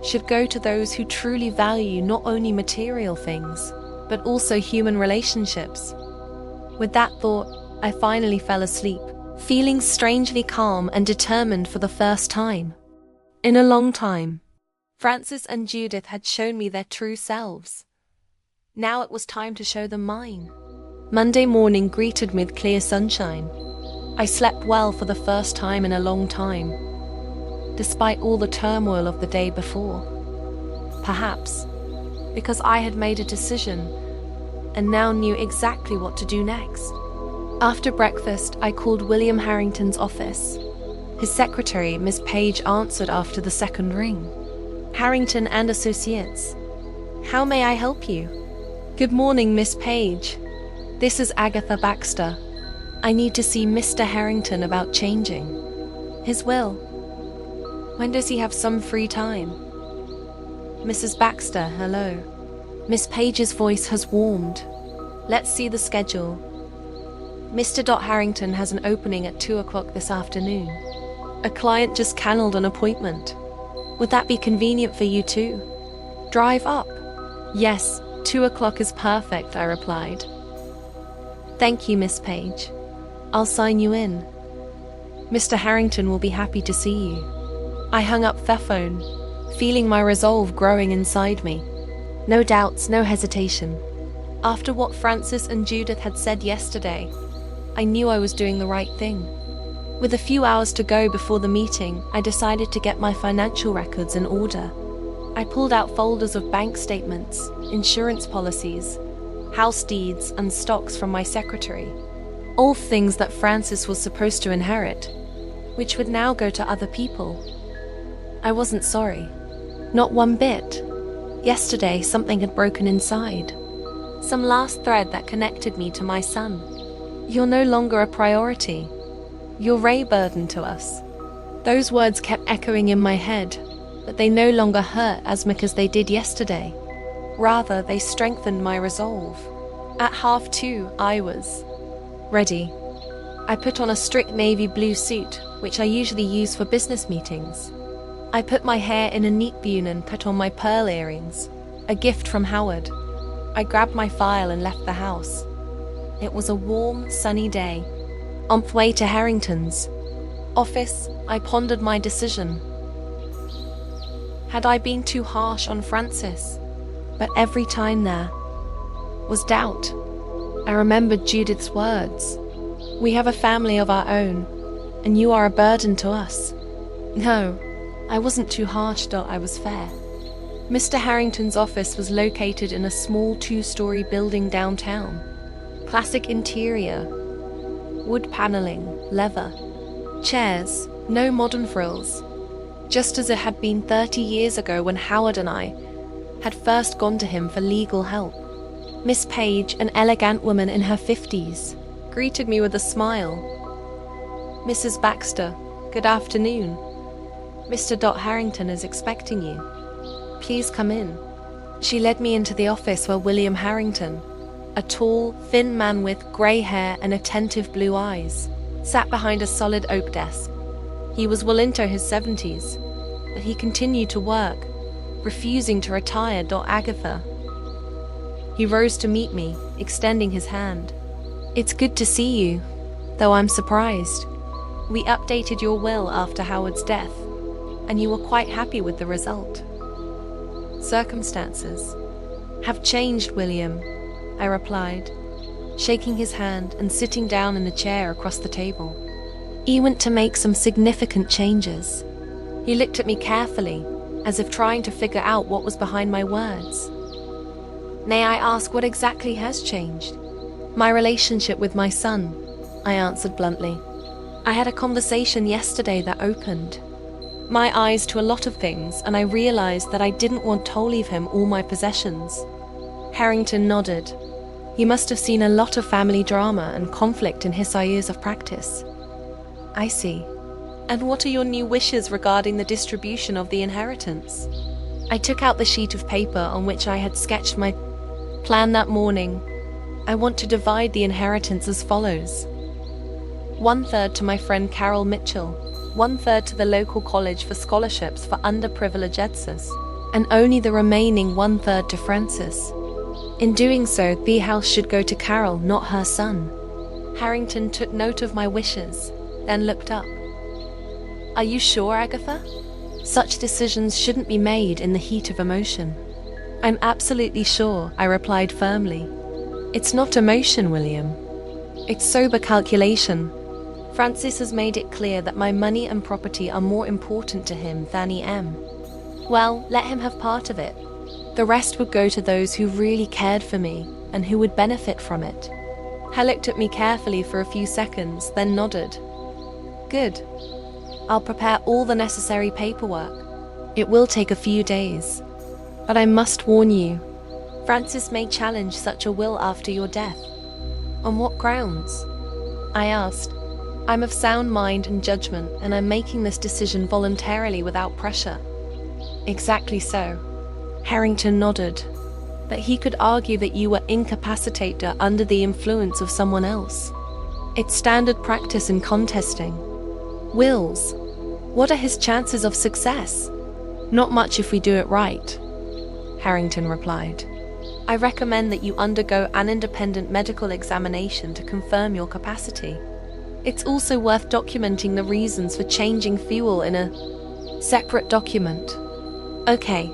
should go to those who truly value not only material things, but also human relationships. With that thought, I finally fell asleep, feeling strangely calm and determined for the first time in a long time. Francis and Judith had shown me their true selves. Now it was time to show them mine. Monday morning greeted me with clear sunshine. I slept well for the first time in a long time, despite all the turmoil of the day before. Perhaps because I had made a decision and now knew exactly what to do next. After breakfast, I called William Harrington's office. His secretary, Miss Page, answered after the second ring. Harrington and Associates. How may I help you? Good morning, Miss Page. This is Agatha Baxter. I need to see Mr. Harrington about changing his will. When does he have some free time? Mrs. Baxter, hello. Miss Page's voice has warmed. Let's see the schedule. Mr. Harrington has an opening at 2 o'clock this afternoon. A client just cancelled an appointment. Would that be convenient for you too? Drive up. Yes, 2 o'clock is perfect, I replied. Thank you, Miss Page. I'll sign you in. Mr. Harrington will be happy to see you. I hung up the phone, feeling my resolve growing inside me. No doubts, no hesitation. After what Francis and Judith had said yesterday, I knew I was doing the right thing. With a few hours to go before the meeting, I decided to get my financial records in order. I pulled out folders of bank statements, insurance policies, house deeds, and stocks from my secretary. All things that Francis was supposed to inherit, which would now go to other people. I wasn't sorry. Not one bit. Yesterday, something had broken inside. Some last thread that connected me to my son. You're no longer a priority. You're a burden to us. Those words kept echoing in my head, but they no longer hurt as much as they did yesterday. Rather, they strengthened my resolve. At 2:30, I was ready. I put on a strict navy blue suit, which I usually use for business meetings. I put my hair in a neat bun and put on my pearl earrings, a gift from Howard. I grabbed my file and left the house. It was a warm, sunny day. On the way to Harrington's office, I pondered my decision. Had I been too harsh on Francis? But every time there was doubt. I remembered Judith's words. We have a family of our own, and you are a burden to us. No, I wasn't too harsh, I was fair. Mr. Harrington's office was located in a small 2-story building downtown. Classic interior, wood paneling, leather, chairs, no modern frills. Just as it had been 30 years ago when Howard and I had first gone to him for legal help. Miss Page, an elegant woman in her 50s, greeted me with a smile. Mrs. Baxter, good afternoon. Mr. Harrington is expecting you. Please come in. She led me into the office where William Harrington, a tall, thin man with grey hair and attentive blue eyes, sat behind a solid oak desk. He was well into his 70s, but he continued to work, refusing to retire. Agatha. He rose to meet me, extending his hand. It's good to see you, though I'm surprised. We updated your will after Howard's death, and you were quite happy with the result. Circumstances have changed, William, I replied, shaking his hand and sitting down in a chair across the table. You want to make some significant changes. He looked at me carefully, as if trying to figure out what was behind my words. May I ask what exactly has changed? My relationship with my son, I answered bluntly. I had a conversation yesterday that opened my eyes to a lot of things, and I realized that I didn't want to leave him all my possessions. Harrington nodded. He must have seen a lot of family drama and conflict in his years of practice. I see. And what are your new wishes regarding the distribution of the inheritance? I took out the sheet of paper on which I had sketched my plan that morning. I want to divide the inheritance as follows. 1/3 to my friend Carol Mitchell, 1/3 to the local college for scholarships for underprivileged youths, and only the remaining 1/3 to Francis. In doing so, the house should go to Carol, not her son. Harrington took note of my wishes, then looked up. Are you sure, Agatha? Such decisions shouldn't be made in the heat of emotion. I'm absolutely sure, I replied firmly. It's not emotion, William. It's sober calculation. Francis has made it clear that my money and property are more important to him than I am. Well, let him have part of it. The rest would go to those who really cared for me and who would benefit from it. He looked at me carefully for a few seconds, then nodded. Good. I'll prepare all the necessary paperwork. It will take a few days. But I must warn you, Francis may challenge such a will after your death. On what grounds? I asked. I'm of sound mind and judgment, and I'm making this decision voluntarily without pressure. Exactly so. Harrington nodded. But he could argue that you were incapacitated under the influence of someone else. It's standard practice in contesting wills. What are his chances of success? Not much if we do it right, Harrington replied. I recommend that you undergo an independent medical examination to confirm your capacity. It's also worth documenting the reasons for changing fuel in a separate document. Okay,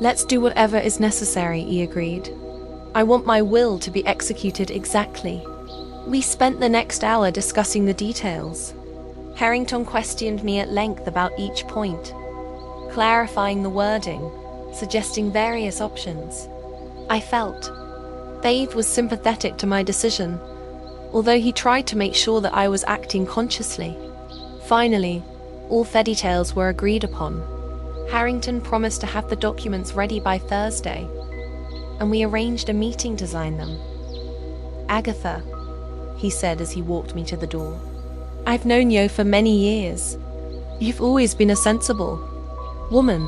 let's do whatever is necessary, he agreed. I want my will to be executed exactly. We spent the next hour discussing the details. Harrington questioned me at length about each point, clarifying the wording, suggesting various options. I felt Dave was sympathetic to my decision, although he tried to make sure that I was acting consciously. Finally, all fairytales were agreed upon. Harrington promised to have the documents ready by Thursday, and we arranged a meeting to sign them. Agatha, he said as he walked me to the door, I've known you for many years. You've always been a sensible woman.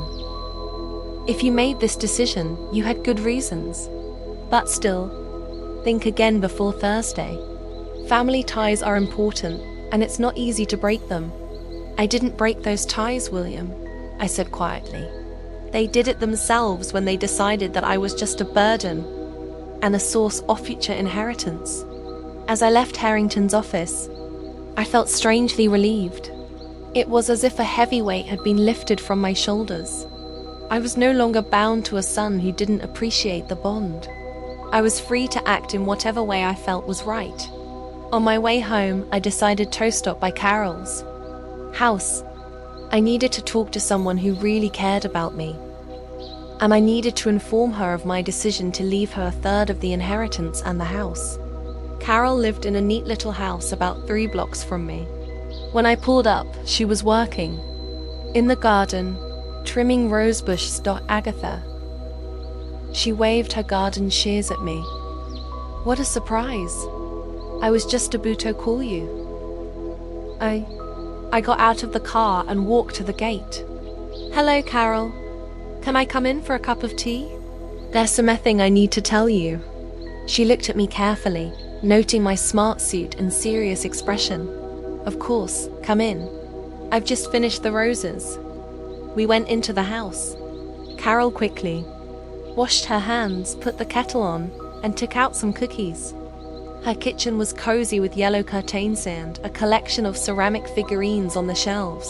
If you made this decision, you had good reasons. But still, think again before Thursday. Family ties are important, and it's not easy to break them. I didn't break those ties, William, I said quietly. They did it themselves when they decided that I was just a burden and a source of future inheritance. As I left Harrington's office, I felt strangely relieved. It was as if a heavy weight had been lifted from my shoulders. I was no longer bound to a son who didn't appreciate the bond. I was free to act in whatever way I felt was right. On my way home, I decided to stop by Carol's house. I needed to talk to someone who really cared about me, and I needed to inform her of my decision to leave her a third of the inheritance and the house. Carol lived in a neat little house about 3 blocks from me. When I pulled up, she was working in the garden, trimming rosebush stock. Agatha. She waved her garden shears at me. What a surprise. I was just about to call you. I got out of the car and walked to the gate. Hello, Carol. Can I come in for a cup of tea? There's something I need to tell you. She looked at me carefully, noting my smart suit and serious expression. Of course, come in. I've just finished the roses. We went into the house. Carol quickly washed her hands, put the kettle on, and took out some cookies. Her kitchen was cozy with yellow curtains and a collection of ceramic figurines on the shelves.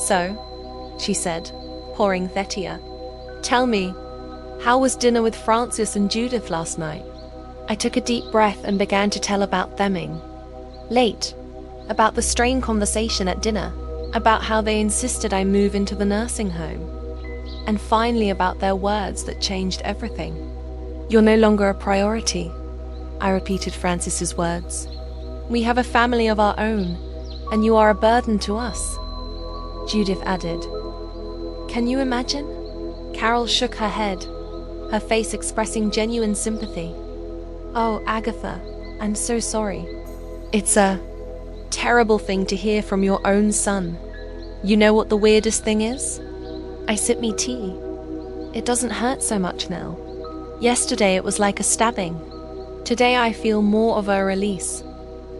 So, she said, pouring Thetia, tell me, how was dinner with Francis and Judith last night? I took a deep breath and began to tell about Themming. Late, about the strained conversation at dinner, about how they insisted I move into the nursing home, and finally about their words that changed everything. You're no longer a priority, I repeated Francis's words. We have a family of our own, and you are a burden to us, Judith added. Can you imagine? Carol shook her head, her face expressing genuine sympathy. Oh, Agatha, I'm so sorry. It's a terrible thing to hear from your own son. You know what the weirdest thing is? I sip me tea. It doesn't hurt so much now. Yesterday it was like a stabbing. Today I feel more of a release,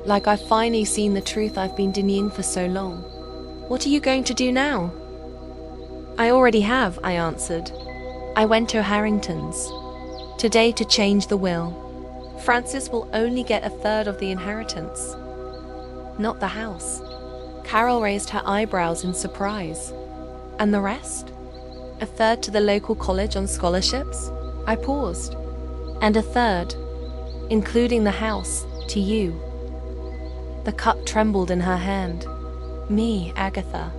like I've finally seen the truth I've been denying for so long. What are you going to do now? I already have, I answered. I went to Harrington's today to change the will. Francis will only get a third of the inheritance, not the house. Carol raised her eyebrows in surprise. And the rest? A third to the local college on scholarships? I paused. And a third, including the house, to you. The cup trembled in her hand. Me, Agatha.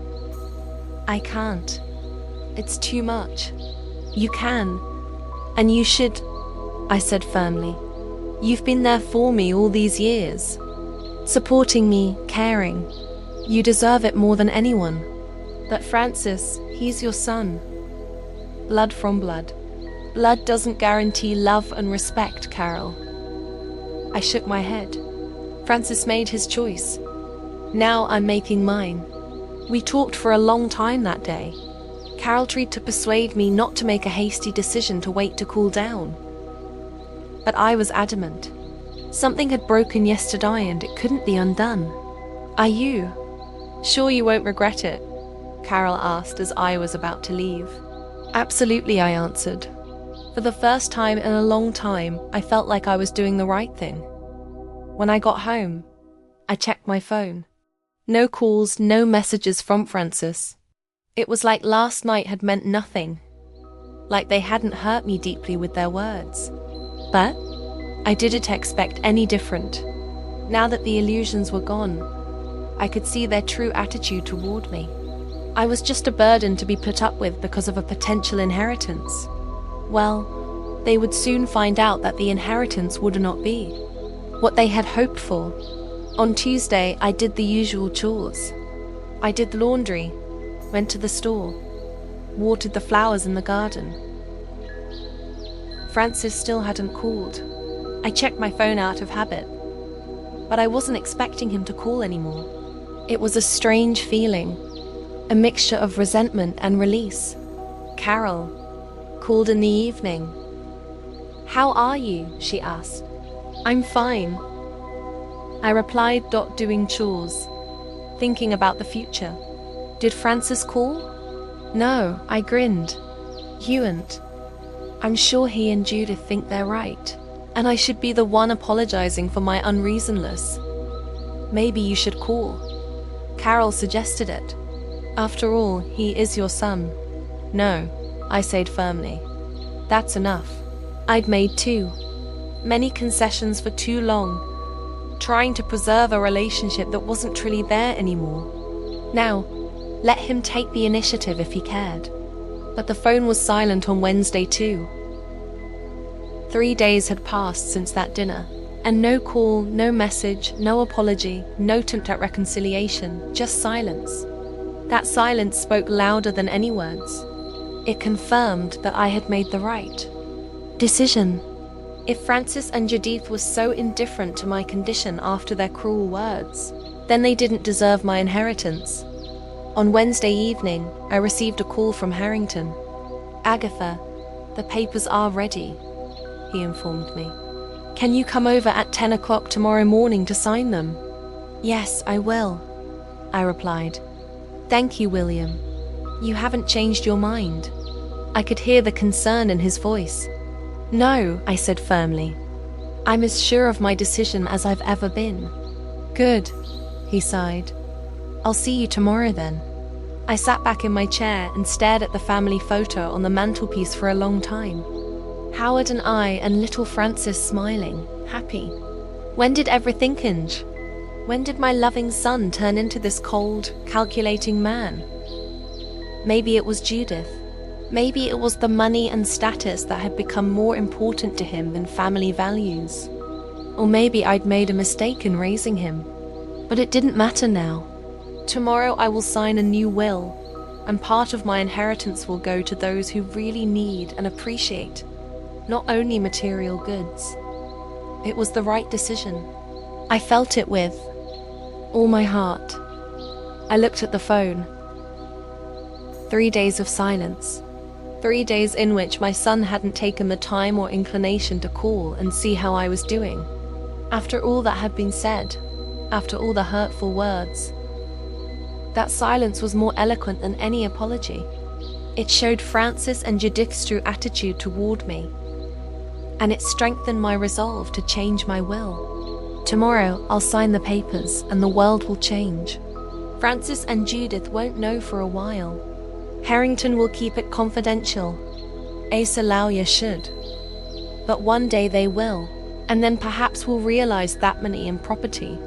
I can't. It's too much. You can, and you should, I said firmly. You've been there for me all these years, supporting me, caring. You deserve it more than anyone. But Francis, he's your son. Blood from blood. Blood doesn't guarantee love and respect, Carol. I shook my head. Francis made his choice. Now I'm making mine. We talked for a long time that day. Carol tried to persuade me not to make a hasty decision to wait to cool down. But I was adamant. Something had broken yesterday and it couldn't be undone. Are you sure you won't regret it? Carol asked as I was about to leave. Absolutely, I answered. For the first time in a long time, I felt like I was doing the right thing. When I got home, I checked my phone. No calls, no messages from Francis. It was like last night had meant nothing. Like they hadn't hurt me deeply with their words. But I didn't expect any different. Now that the illusions were gone, I could see their true attitude toward me. I was just a burden to be put up with because of a potential inheritance. Well, they would soon find out that the inheritance would not be what they had hoped for. On Tuesday, I did the usual chores. I did the laundry, went to the store, watered the flowers in the garden. Francis still hadn't called. I checked my phone out of habit, but I wasn't expecting him to call anymore. It was a strange feeling, a mixture of resentment and release. Carol called in the evening. How are you? She asked. I'm fine. I replied, doing chores, thinking about the future. Did Francis call? No, I grinned. You'n't. I'm sure he and Judith think they're right, and I should be the one apologizing for my unreasonless. Maybe you should call. Carol suggested it. After all, he is your son. No, I said firmly. That's enough. I'd made too many concessions for too long, trying to preserve a relationship that wasn't truly there anymore. Now, let him take the initiative if he cared. But the phone was silent on Wednesday too. 3 days had passed since that dinner, and no call, no message, no apology, no attempt at reconciliation, just silence. That silence spoke louder than any words. It confirmed that I had made the right decision. If Francis and Judith were so indifferent to my condition after their cruel words, then they didn't deserve my inheritance. On Wednesday evening, I received a call from Harrington. Agatha, the papers are ready, he informed me. Can you come over at 10 o'clock tomorrow morning to sign them? Yes, I will, I replied. Thank you, William. You haven't changed your mind. I could hear the concern in his voice. No, I said firmly. I'm as sure of my decision as I've ever been. Good, he sighed. I'll see you tomorrow then. I sat back in my chair and stared at the family photo on the mantelpiece for a long time. Howard and I and little Francis smiling, happy. When did everything change? When did my loving son turn into this cold, calculating man? Maybe it was Judith. Maybe it was the money and status that had become more important to him than family values. Or maybe I'd made a mistake in raising him. But it didn't matter now. Tomorrow I will sign a new will, and part of my inheritance will go to those who really need and appreciate, not only material goods. It was the right decision. I felt it with all my heart. I looked at the phone. 3 days of silence. 3 days in which my son hadn't taken the time or inclination to call and see how I was doing. After all that had been said, after all the hurtful words, that silence was more eloquent than any apology. It showed Francis and Judith's true attitude toward me, and it strengthened my resolve to change my will. Tomorrow I'll sign the papers and the world will change. Francis and Judith won't know for a while. Harrington will keep it confidential. Asa Lawyer should. But one day they will, and then perhaps we'll realize that money and property,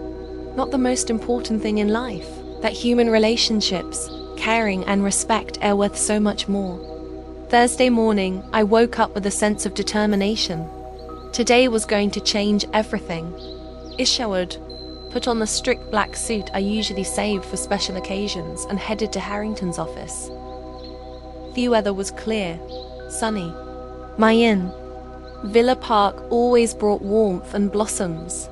not the most important thing in life, that human relationships, caring and respect are worth so much more. Thursday morning, I woke up with a sense of determination. Today was going to change everything. I showered, put on the strict black suit I usually saved for special occasions, and headed to Harrington's office. The weather was clear, sunny. My inn, Villa Park, always brought warmth and blossoms.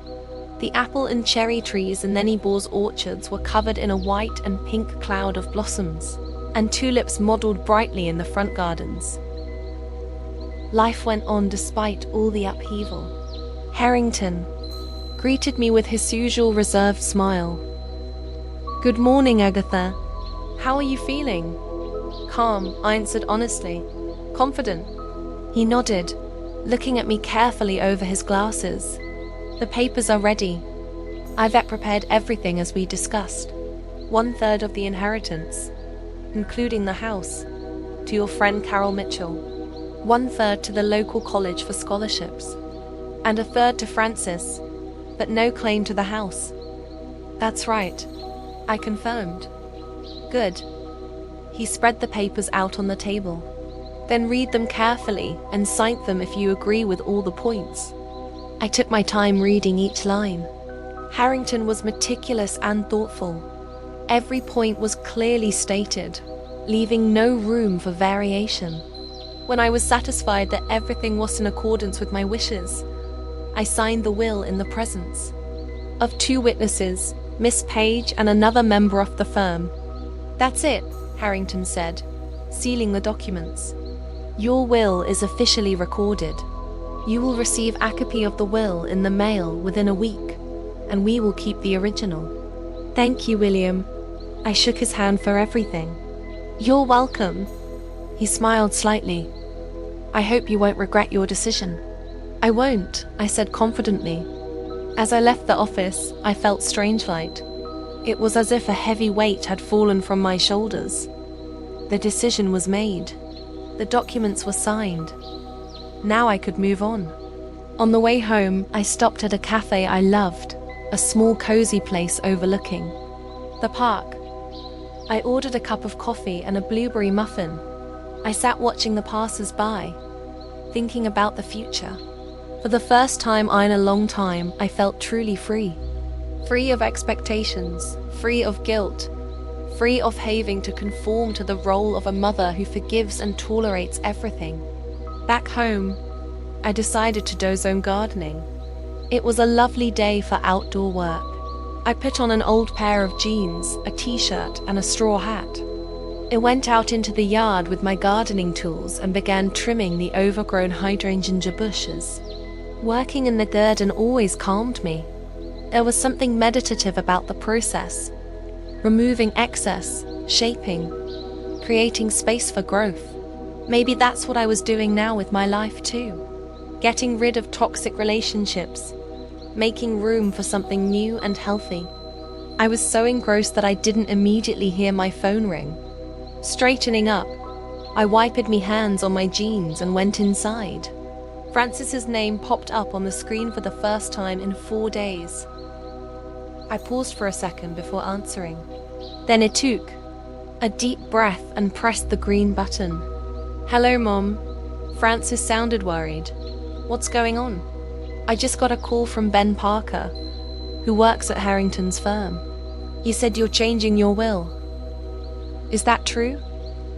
The apple and cherry trees in Nennybor's orchards were covered in a white and pink cloud of blossoms, and tulips modelled brightly in the front gardens. Life went on despite all the upheaval. Harrington greeted me with his usual reserved smile. "Good morning, Agatha. How are you feeling?" "Calm," I answered honestly. "Confident." He nodded, looking at me carefully over his glasses. "The papers are ready. I've prepared everything as we discussed. 1/3 of the inheritance, including the house, to your friend Carol Mitchell. 1/3 to the local college for scholarships, and 1/3 to Francis, but no claim to the house." "That's right," I confirmed. "Good." He spread the papers out on the table. "Then read them carefully and sign them if you agree with all the points." I took my time reading each line. Harrington was meticulous and thoughtful. Every point was clearly stated, leaving no room for variation. When I was satisfied that everything was in accordance with my wishes, I signed the will in the presence of 2 witnesses, Miss Page and another member of the firm. "That's it," Harrington said, sealing the documents. "Your will is officially recorded. You will receive a copy of the will in the mail within a week, and we will keep the original." "Thank you, William." I shook his hand for everything. "You're welcome." He smiled slightly. "I hope you won't regret your decision." "I won't," I said confidently. As I left the office, I felt strange light. It was as if a heavy weight had fallen from my shoulders. The decision was made. The documents were signed. Now I could move on. On the way home, I stopped at a cafe I loved, a small cozy place overlooking the park. I ordered a cup of coffee and a blueberry muffin. I sat watching the passers-by, thinking about the future. For the first time in a long time, I felt truly free. Free of expectations, free of guilt, free of having to conform to the role of a mother who forgives and tolerates everything. Back home, I decided to do some gardening. It was a lovely day for outdoor work. I put on an old pair of jeans, a t-shirt, and a straw hat. I went out into the yard with my gardening tools and began trimming the overgrown hydrangea bushes. Working in the garden always calmed me. There was something meditative about the process. Removing excess, shaping, creating space for growth. Maybe that's what I was doing now with my life too. Getting rid of toxic relationships, making room for something new and healthy. I was so engrossed that I didn't immediately hear my phone ring. Straightening up, I wiped my hands on my jeans and went inside. Francis's name popped up on the screen for the first time in 4 days. I paused for a second before answering. Then I took a deep breath and pressed the green button. "Hello, Mom." Francis sounded worried. "What's going on?" "I just got a call from Ben Parker, who works at Harrington's firm. He said you're changing your will." "Is that true?"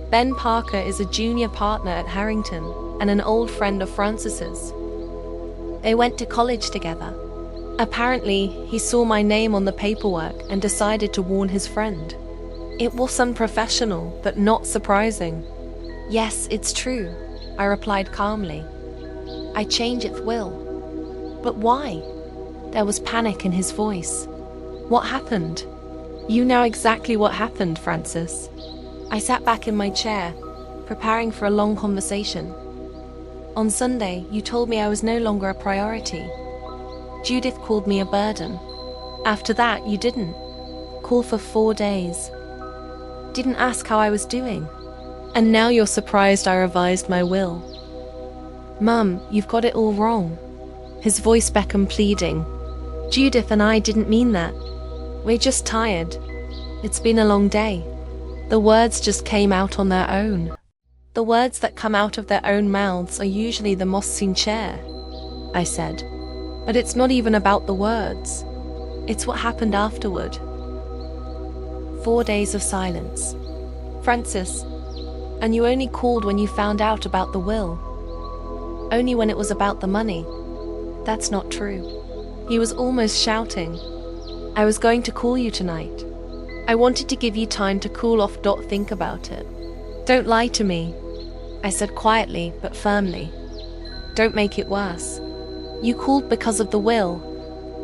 Ben Parker is a junior partner at Harrington and an old friend of Francis's. They went to college together. Apparently, he saw my name on the paperwork and decided to warn his friend. It was unprofessional, but not surprising. "Yes, it's true," I replied calmly. "I changed its will." "But why?" There was panic in his voice. "What happened?" "You know exactly what happened, Francis." I sat back in my chair, preparing for a long conversation. "On Sunday, you told me I was no longer a priority. Judith called me a burden. After that, you didn't call for 4 days. Didn't ask how I was doing. And now you're surprised I revised my will." "Mum, you've got it all wrong." His voice beckoned pleading. "Judith and I didn't mean that. We're just tired. It's been a long day." The words just came out on their own. The words that come out of their own mouths are usually the most sincere. I said. But it's not even about the words. It's what happened afterward. 4 days of silence. Francis, and you only called when you found out about the will. Only when it was about the money. That's not true. He was almost shouting. I was going to call you tonight. I wanted to give you time to cool off. Think about it. Don't lie to me, I said quietly but firmly. Don't make it worse. You called because of the will,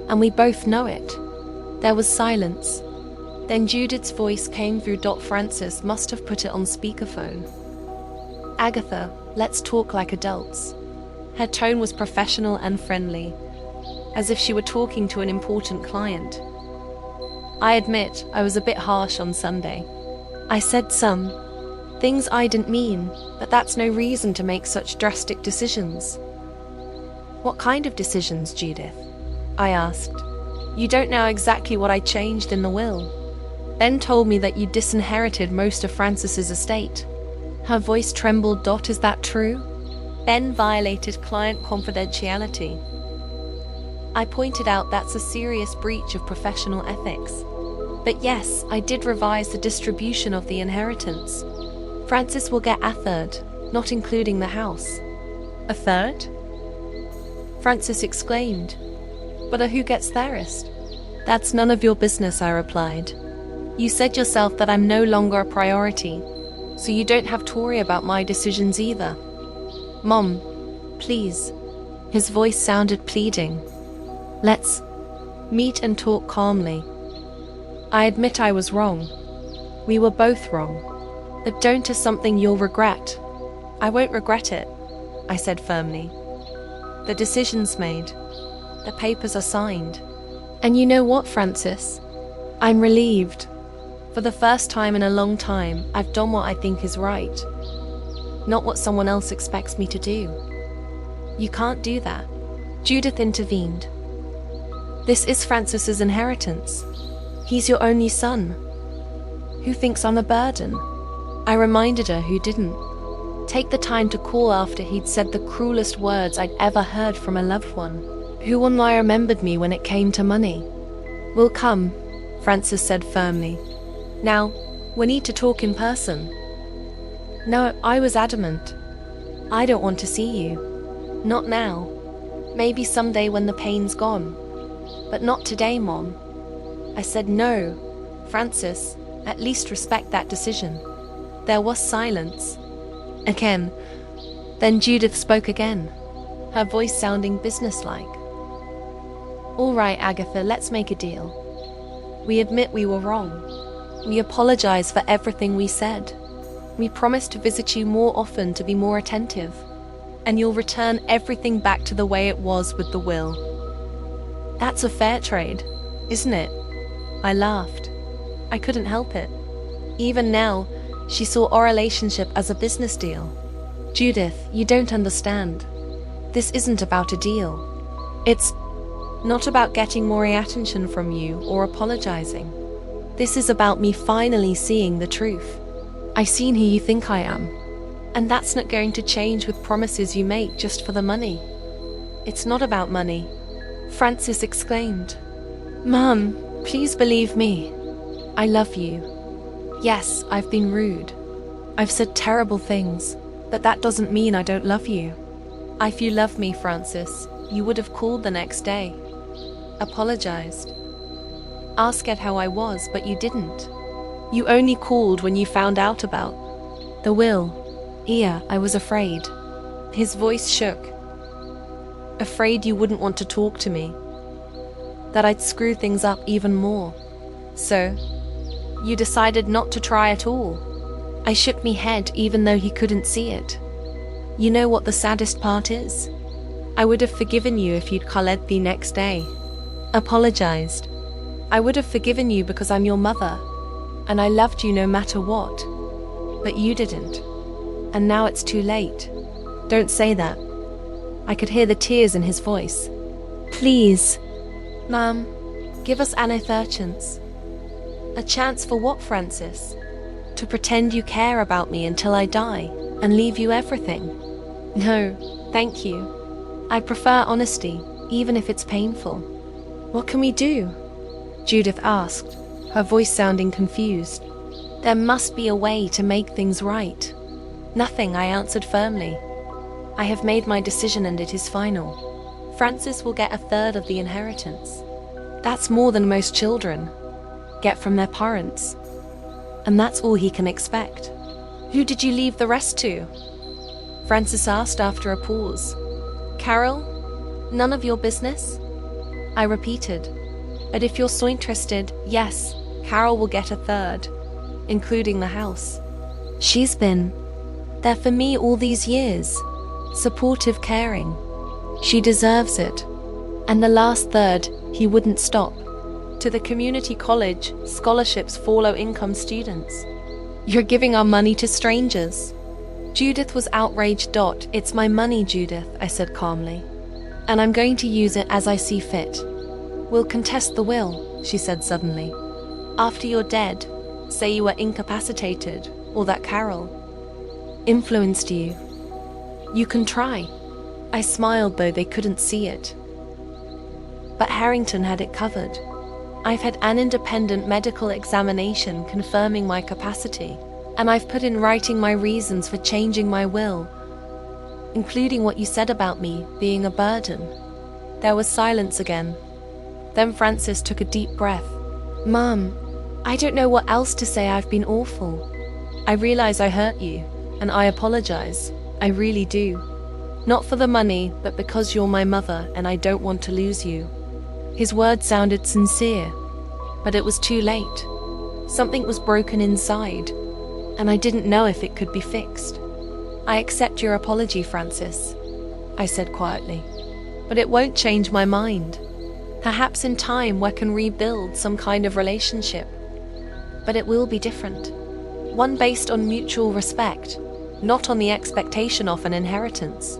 and we both know it. There was silence. Then Judith's voice came through. Francis must have put it on speakerphone. Agatha, let's talk like adults. Her tone was professional and friendly, as if she were talking to an important client. I admit I was a bit harsh on Sunday. I said some things I didn't mean, but that's no reason to make such drastic decisions. What kind of decisions, Judith? I asked. You don't know exactly what I changed in the will. Ben told me that you disinherited most of Francis's estate. Her voice trembled. Is that true? Ben violated client confidentiality. I pointed out that's a serious breach of professional ethics. But yes, I did revise the distribution of the inheritance. Francis will get a third, not including the house. A third? Francis exclaimed. But who gets fairest? That's none of your business, I replied. You said yourself that I'm no longer a priority, so you don't have to worry about my decisions either. Mom, please. His voice sounded pleading. Let's meet and talk calmly. I admit I was wrong. We were both wrong. But don't is something you'll regret. I won't regret it, I said firmly. The decision's made. The papers are signed. And you know what, Francis? I'm relieved. For the first time in a long time, I've done what I think is right. Not what someone else expects me to do. You can't do that. Judith intervened. This is Francis's inheritance. He's your only son. Who thinks I'm a burden? I reminded her who didn't. Take the time to call after he'd said the cruelest words I'd ever heard from a loved one. Who only remembered me when it came to money. We'll come, Francis said firmly. Now, we need to talk in person. No, I was adamant. I don't want to see you. Not now. Maybe someday when the pain's gone. But not today, Mom. I said no. Francis, at least respect that decision. There was silence. Again. Then Judith spoke again, her voice sounding businesslike. All right, Agatha, let's make a deal. We admit we were wrong. We apologize for everything we said. We promise to visit you more often to be more attentive. And you'll return everything back to the way it was with the will. That's a fair trade, isn't it? I laughed. I couldn't help it. Even now, she saw our relationship as a business deal. Judith, you don't understand. This isn't about a deal. It's not about getting more attention from you or apologizing. This is about me finally seeing the truth. I've seen who you think I am. And that's not going to change with promises you make just for the money. It's not about money, Francis exclaimed. Mum, please believe me. I love you. Yes, I've been rude. I've said terrible things, but that doesn't mean I don't love you. If you loved me, Francis, you would have called the next day. Apologized. Asked how I was, but you didn't. You only called when you found out about the will. I was afraid. His voice shook. Afraid you wouldn't want to talk to me. That I'd screw things up even more. So, you decided not to try at all. I shook me head even though he couldn't see it. You know what the saddest part is? I would have forgiven you if you'd called the next day. Apologized. I would have forgiven you because I'm your mother, and I loved you no matter what. But you didn't. And now it's too late. Don't say that. I could hear the tears in his voice. Please. Mum, give us another chance. A chance for what, Francis? To pretend you care about me until I die and leave you everything? No, thank you. I prefer honesty, even if it's painful. What can we do? Judith asked, her voice sounding confused. There must be a way to make things right. Nothing, I answered firmly. I have made my decision and it is final. Francis will get a third of the inheritance. That's more than most children get from their parents. And that's all he can expect. Who did you leave the rest to? Francis asked after a pause. Carol? None of your business? I repeated. But if you're so interested, yes, Carol will get a third, including the house. She's been there for me all these years. Supportive, caring. She deserves it. And the last third, he wouldn't stop. To the community college, scholarships for low-income students. You're giving our money to strangers. Judith was outraged. It's my money, Judith, I said calmly. And I'm going to use it as I see fit. We'll contest the will, she said suddenly. After you're dead, say you were incapacitated, or that Carol influenced you. You can try. I smiled, though they couldn't see it. But Harrington had it covered. I've had an independent medical examination confirming my capacity, and I've put in writing my reasons for changing my will, including what you said about me being a burden. There was silence again. Then Francis took a deep breath. Mom, I don't know what else to say. I've been awful. I realize I hurt you, and I apologize. I really do. Not for the money, but because you're my mother and I don't want to lose you. His words sounded sincere, but it was too late. Something was broken inside, and I didn't know if it could be fixed. I accept your apology, Francis, I said quietly, but it won't change my mind. Perhaps in time we can rebuild some kind of relationship, but it will be different. One based on mutual respect, not on the expectation of an inheritance.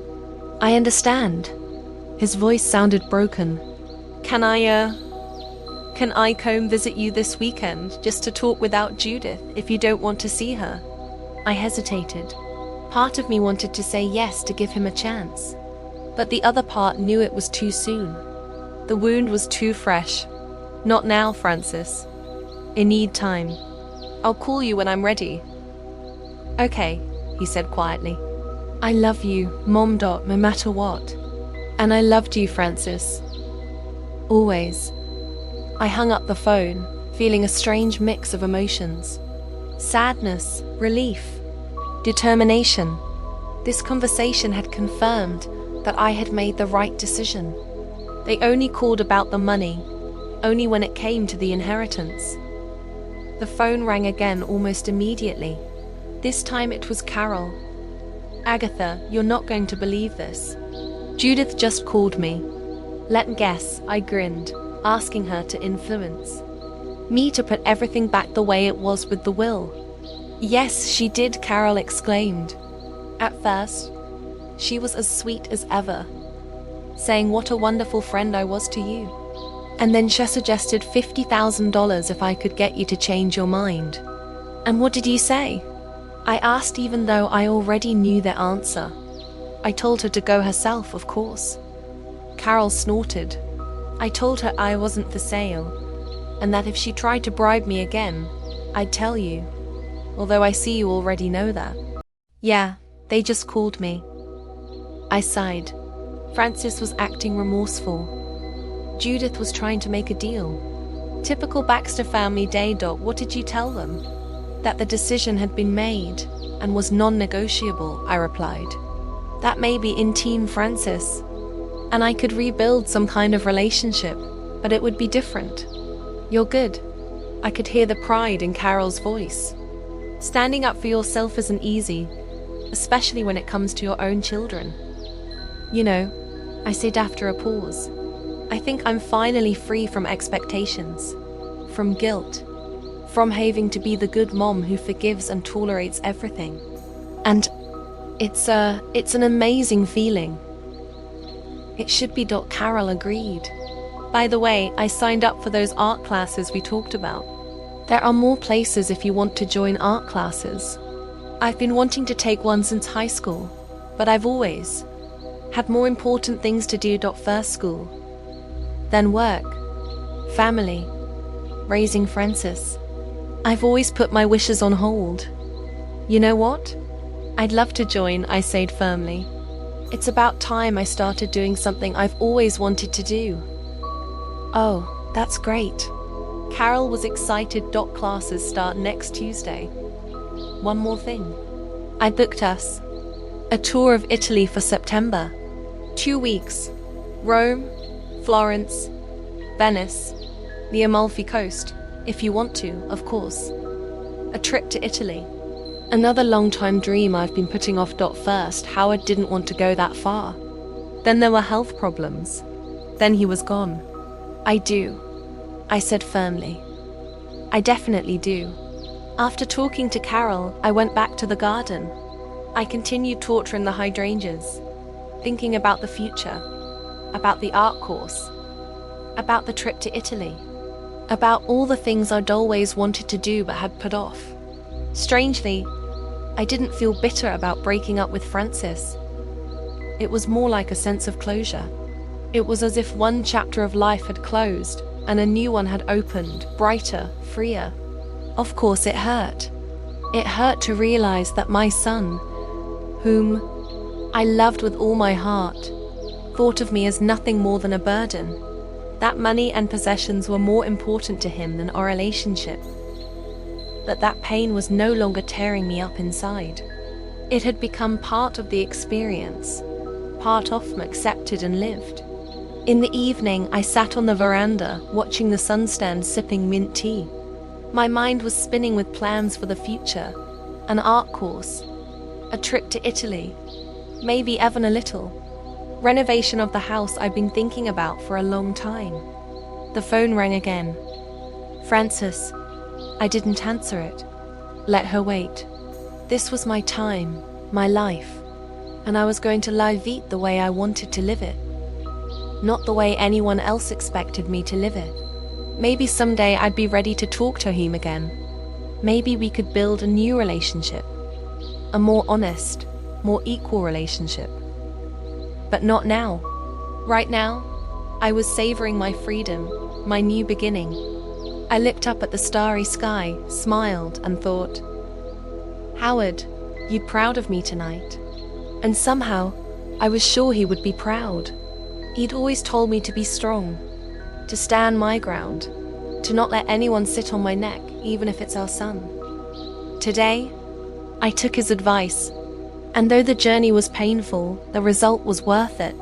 I understand. His voice sounded broken. Can I come visit you this weekend just to talk without Judith if you don't want to see her? I hesitated. Part of me wanted to say yes to give him a chance, but the other part knew it was too soon. The wound was too fresh. Not now, Francis. I need time. I'll call you when I'm ready. Okay, he said quietly. I love you, Mom. No matter what. And I loved you, Francis. Always. I hung up the phone, feeling a strange mix of emotions. Sadness, relief, determination. This conversation had confirmed that I had made the right decision. They only called about the money, only when it came to the inheritance. The phone rang again almost immediately. This time it was Carol. Agatha, you're not going to believe this. Judith just called me. Let me guess, I grinned, asking her to influence me to put everything back the way it was with the will. Yes, she did, Carol exclaimed. At first, she was as sweet as ever, saying what a wonderful friend I was to you. And then she suggested $50,000 if I could get you to change your mind. And what did you say? I asked, even though I already knew the answer. I told her to go herself, of course. Carol snorted. I told her I wasn't for sale, and that if she tried to bribe me again, I'd tell you. Although I see you already know that. Yeah, they just called me. I sighed. Francis was acting remorseful. Judith was trying to make a deal. Typical Baxter family day. What did you tell them? That the decision had been made and was non-negotiable, I replied. That may be in Team Francis, and I could rebuild some kind of relationship, but it would be different. You're good. I could hear the pride in Carol's voice. Standing up for yourself isn't easy, especially when it comes to your own children. You know, I said after a pause, I think I'm finally free from expectations, from guilt, from having to be the good mom who forgives and tolerates everything. And it's an amazing feeling. It should be. Carol agreed. By the way, I signed up for those art classes we talked about. There are more places if you want to join art classes. I've been wanting to take one since high school, but I've always Had more important things to do. First school, then work, family, raising Francis. I've always put my wishes on hold. You know what? I'd love to join, I said firmly. It's about time I started doing something I've always wanted to do. Oh, that's great. Carol was excited. Classes start next Tuesday. One more thing. I booked us a tour of Italy for September. 2 weeks. Rome, Florence, Venice, the Amalfi Coast, if you want to, of course. A trip to Italy. Another long-time dream I've been putting off. First, Howard didn't want to go that far. Then there were health problems. Then he was gone. I do, I said firmly. I definitely do. After talking to Carol, I went back to the garden. I continued torturing the hydrangeas, thinking about the future, about the art course, about the trip to Italy, about all the things I'd always wanted to do but had put off. Strangely, I didn't feel bitter about breaking up with Francis. It was more like a sense of closure. It was as if one chapter of life had closed and a new one had opened, brighter, freer. Of course it hurt. It hurt to realize that my son, whom I loved with all my heart, thought of me as nothing more than a burden. That money and possessions were more important to him than our relationship. That pain was no longer tearing me up inside. It had become part of the experience, part of me, accepted and lived. In the evening, I sat on the veranda, watching the sun stand, sipping mint tea. My mind was spinning with plans for the future, an art course, a trip to Italy, maybe even a little renovation of the house I'd been thinking about for a long time. The phone rang again. Francis. I didn't answer it. Let her wait. This was my time, my life, and I was going to live it the way I wanted to live it. Not the way anyone else expected me to live it. Maybe someday I'd be ready to talk to him again. Maybe we could build a new relationship. A more honest, more equal relationship. But not now. Right now, I was savoring my freedom, my new beginning. I looked up at the starry sky, smiled, and thought, Howard, you're proud of me tonight. And somehow, I was sure he would be proud. He'd always told me to be strong, to stand my ground, to not let anyone sit on my neck, even if it's our son. Today, I took his advice, and though the journey was painful, the result was worth it.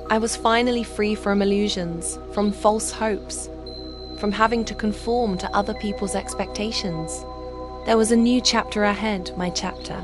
I was finally free from illusions, from false hopes, from having to conform to other people's expectations. There was a new chapter ahead, my chapter.